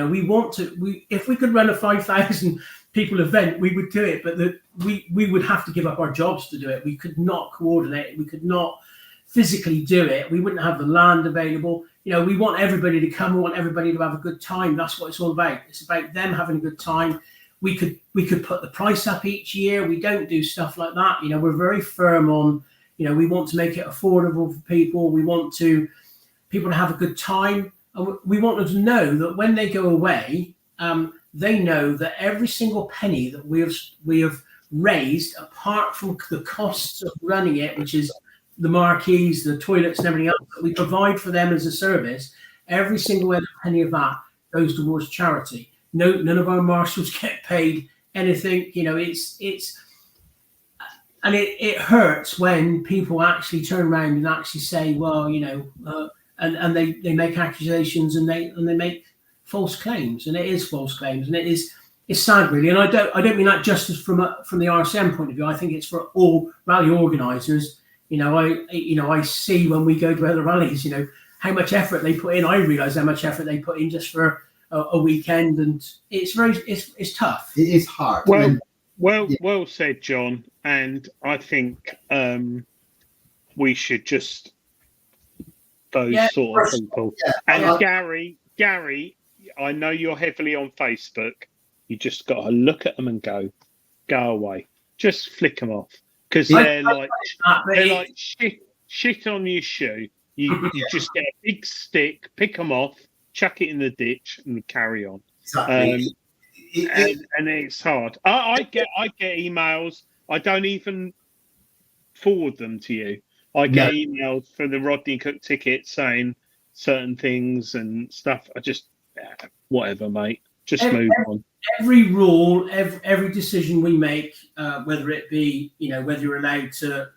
If we could run a 5,000 people event, we would do it. But we would have to give up our jobs to do it. We could not coordinate. We could not physically do it. We wouldn't have the land available. We want everybody to come. We want everybody to have a good time. That's what it's all about. It's about them having a good time. We could put the price up each year. We don't do stuff like that. We're very firm on, we want to make it affordable for people. We want people to have a good time. And we want them to know that when they go away, they know that every single penny that we have raised, apart from the costs of running it, which is the marquees, the toilets and everything else that we provide for them as a service, every single penny of that goes towards charity. No, none of our marshals get paid anything. It hurts when people actually turn around and actually say, well, and they make accusations and they make false claims, and it is false claims, and it's sad really. And I don't mean that just from the RCM point of view. I think it's for all rally organisers. I see when we go to other rallies, how much effort they put in. I realise how much effort they put in just for a weekend, and it's tough. It is hard. Well said, John. And I think we should just those sort of people. Yeah. And Gary, I know you're heavily on Facebook. You just got to look at them and go away. Just flick them off, because they're like shit on your shoe. You just get a big stick, pick them off, chuck it in the ditch, and carry on. Exactly. And it's hard. I get emails. I don't even forward them to you. I get emails for the Rodney Cook ticket saying certain things and stuff. I just whether, mate. Just move on. Every rule, every decision we make, whether it be whether you're allowed to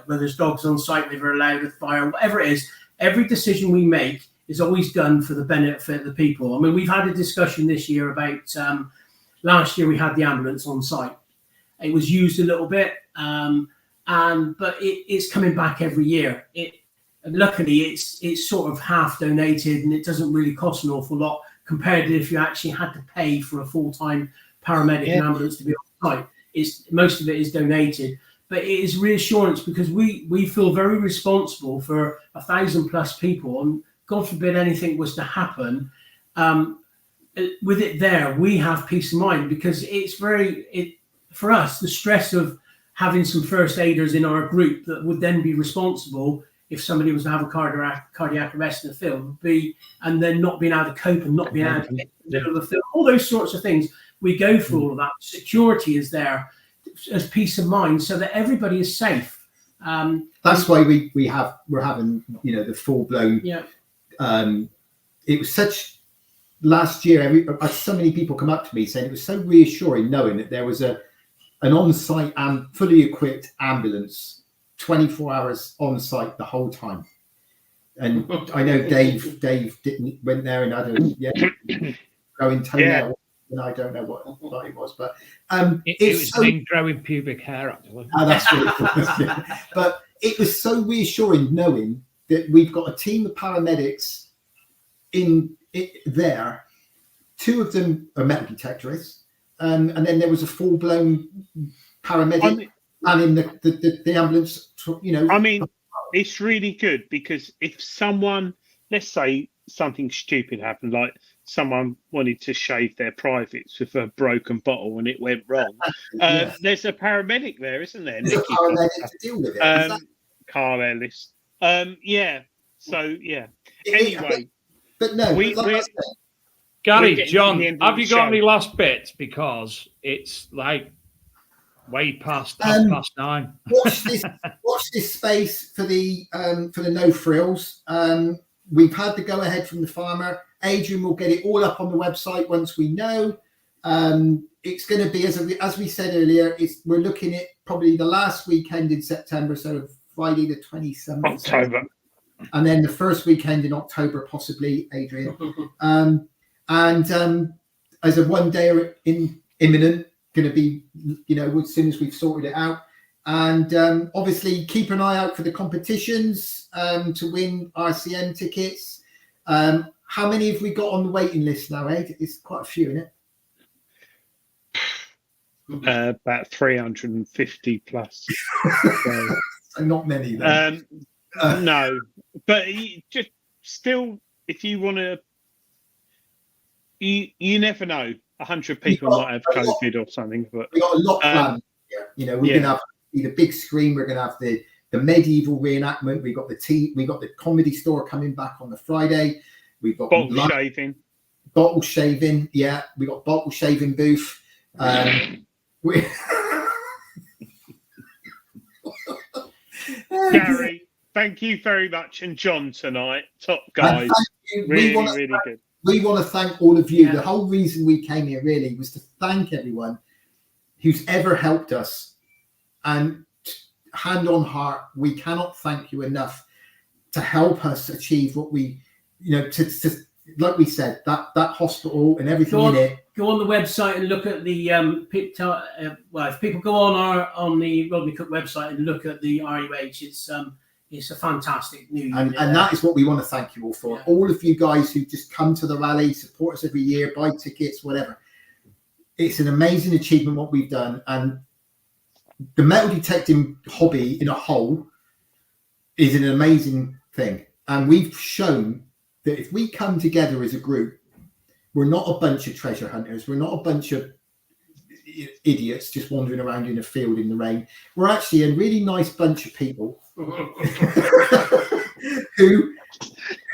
whether there's dogs on site, whether you're allowed to fire, whatever it is, every decision we make is always done for the benefit of the people. I mean, we've had a discussion this year about last year we had the ambulance on site. It was used a little bit, but it's coming back every year. Luckily, it's sort of half donated, and it doesn't really cost an awful lot compared to if you actually had to pay for a full-time paramedic and ambulance to be on site. Most of it is donated. But it is reassurance, because we feel very responsible for 1,000+ people, and God forbid anything was to happen. With it there, we have peace of mind, because it's for us, the stress of having some first aiders in our group that would then be responsible if somebody was to have a cardiac arrest in the field would be, and then not being able to cope and not being able to get in the middle of the field, all those sorts of things. We go through all of that. Security is there as peace of mind, so that everybody is safe. That's why we're having the full blown. Yeah. It was such last year. So many people come up to me saying it was so reassuring knowing that there was an on-site and fully equipped ambulance, 24 hours on site the whole time. And I know Dave went there and had a growing toenail. And I don't know what it was, but it was growing pubic hair, actually. That's what it was. Yeah. But it was so reassuring knowing that we've got a team of paramedics there. 2 of them are metal detectorists, and then there was a full-blown paramedic manning the ambulance. I mean, it's really good, because if someone, let's say something stupid happened, like someone wanted to shave their privates with a broken bottle and it went wrong, there's a paramedic there, isn't there? There's a paramedic to deal with it. Carl Ellis. So yeah. Anyway, but no. Gary, John, have you got any last bits? Because it's like Way past 9:30. Watch this space for the no frills. We've had the go ahead from the farmer. Adrian will get it all up on the website once we know. It's going to be, as we said earlier, we're looking at probably the last weekend in September, so Friday the 27th October, and then the first weekend in October, possibly, Adrian. As a one day imminent, going to be, as soon as we've sorted it out. And obviously keep an eye out for the competitions to win RCM tickets. How many have we got on the waiting list now, Ed? It's quite a few, isn't it? About 350 plus. So not many then. No, but just still, if you want to, you never know. 100 people might have COVID or something, but we got a lot planned. We're going to have the big screen. We're going to have the medieval reenactment. We got the comedy store coming back on the Friday. We've got bottle shaving. Yeah, we got bottle shaving booth. Gary, thank you very much, and John tonight, top guys, really good. We want to thank all of you. The whole reason we came here really was to thank everyone who's ever helped us. And hand on heart, we cannot thank you enough to help us achieve what we, to like we said, that hospital and everything in it. Go on the website and look at the if people go on the Rodney Cook website and look at the RUH, it's a fantastic new unit. And that is what we want to thank you all for. All of you guys who just come to the rally, support us every year, buy tickets, whatever. It's an amazing achievement what we've done. And the metal detecting hobby in a whole is an amazing thing. And we've shown that if we come together as a group, we're not a bunch of treasure hunters. We're not a bunch of idiots just wandering around in a field in the rain. We're actually a really nice bunch of people who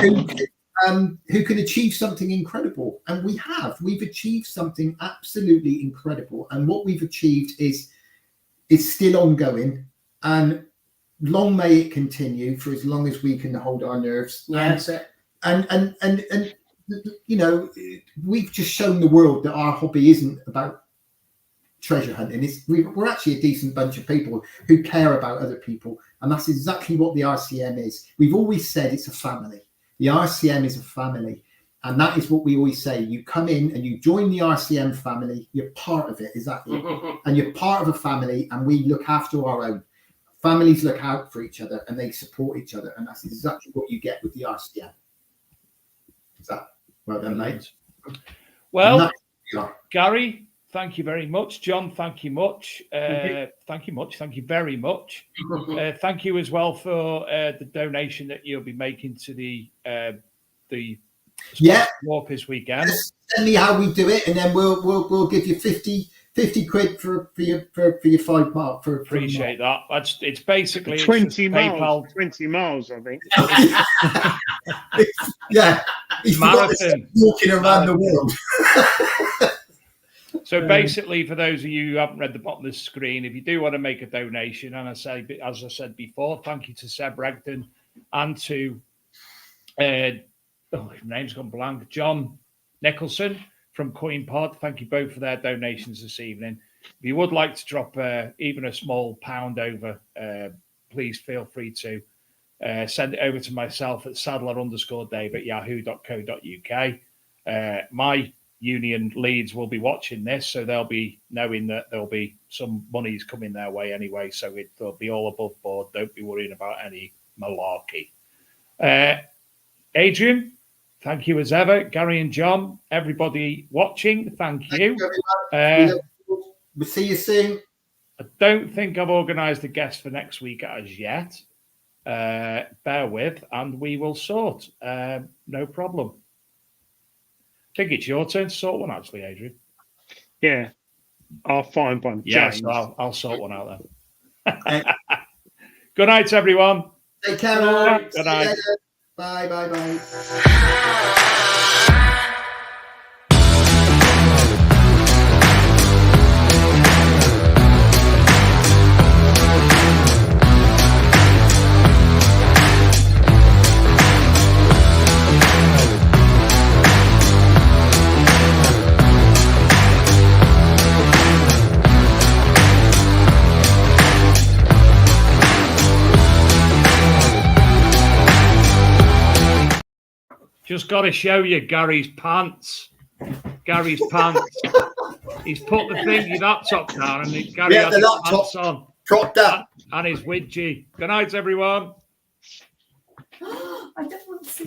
can achieve something incredible. And we've achieved something absolutely incredible. And what we've achieved is still ongoing, and long may it continue for as long as we can hold our nerves. That's it. And we've just shown the world that our hobby isn't about treasure hunting. We're actually a decent bunch of people who care about other people, and that's exactly what the RCM is. We've always said it's a family. The RCM is a family, and that is what we always say. You come in and you join the RCM family. You're part of it, exactly, and you're part of a family. And we look after our own. Families look out for each other and they support each other, and that's exactly what you get with the RCM. Is that well done, mate? Well, Gary, thank you very much. John, thank you much. Thank you very much. Thank you as well for the donation that you'll be making to the walk this weekend. Just tell me how we do it, and then we'll give you 50 quid for your 5 mile. Appreciate that. It's basically 20 miles. PayPal. 20 miles, I think. Yeah, he's marathon walking around the world. So basically, for those of you who haven't read the bottom of the screen, if you do want to make a donation, and as I said before, thank you to Seb Regden and to his name's gone blank, John Nicholson from Coin Pod. Thank you both for their donations this evening. If you would like to drop even a small pound over, please feel free to send it over to myself at sadler_Dave@yahoo.co.uk. My union leads will be watching this, so they'll be knowing that there'll be some monies coming their way anyway, so they'll be all above board. Don't be worrying about any malarkey. Adrian, thank you as ever. Gary and John, everybody watching, thank you. We'll see you soon. I don't think I've organised a guest for next week as yet. Bear with, and we will sort. No problem. I think it's your turn to sort one, actually, Adrian. Yeah, I'll find one. Yes, so I'll sort one out then. Good night, everyone. Take care. Good night. Bye. Just got to show you Gary's pants. Gary's pants. He's put the thing, your laptop down, and Gary has his pants on. Propped up. And his widgie. Good night, everyone. I don't want to see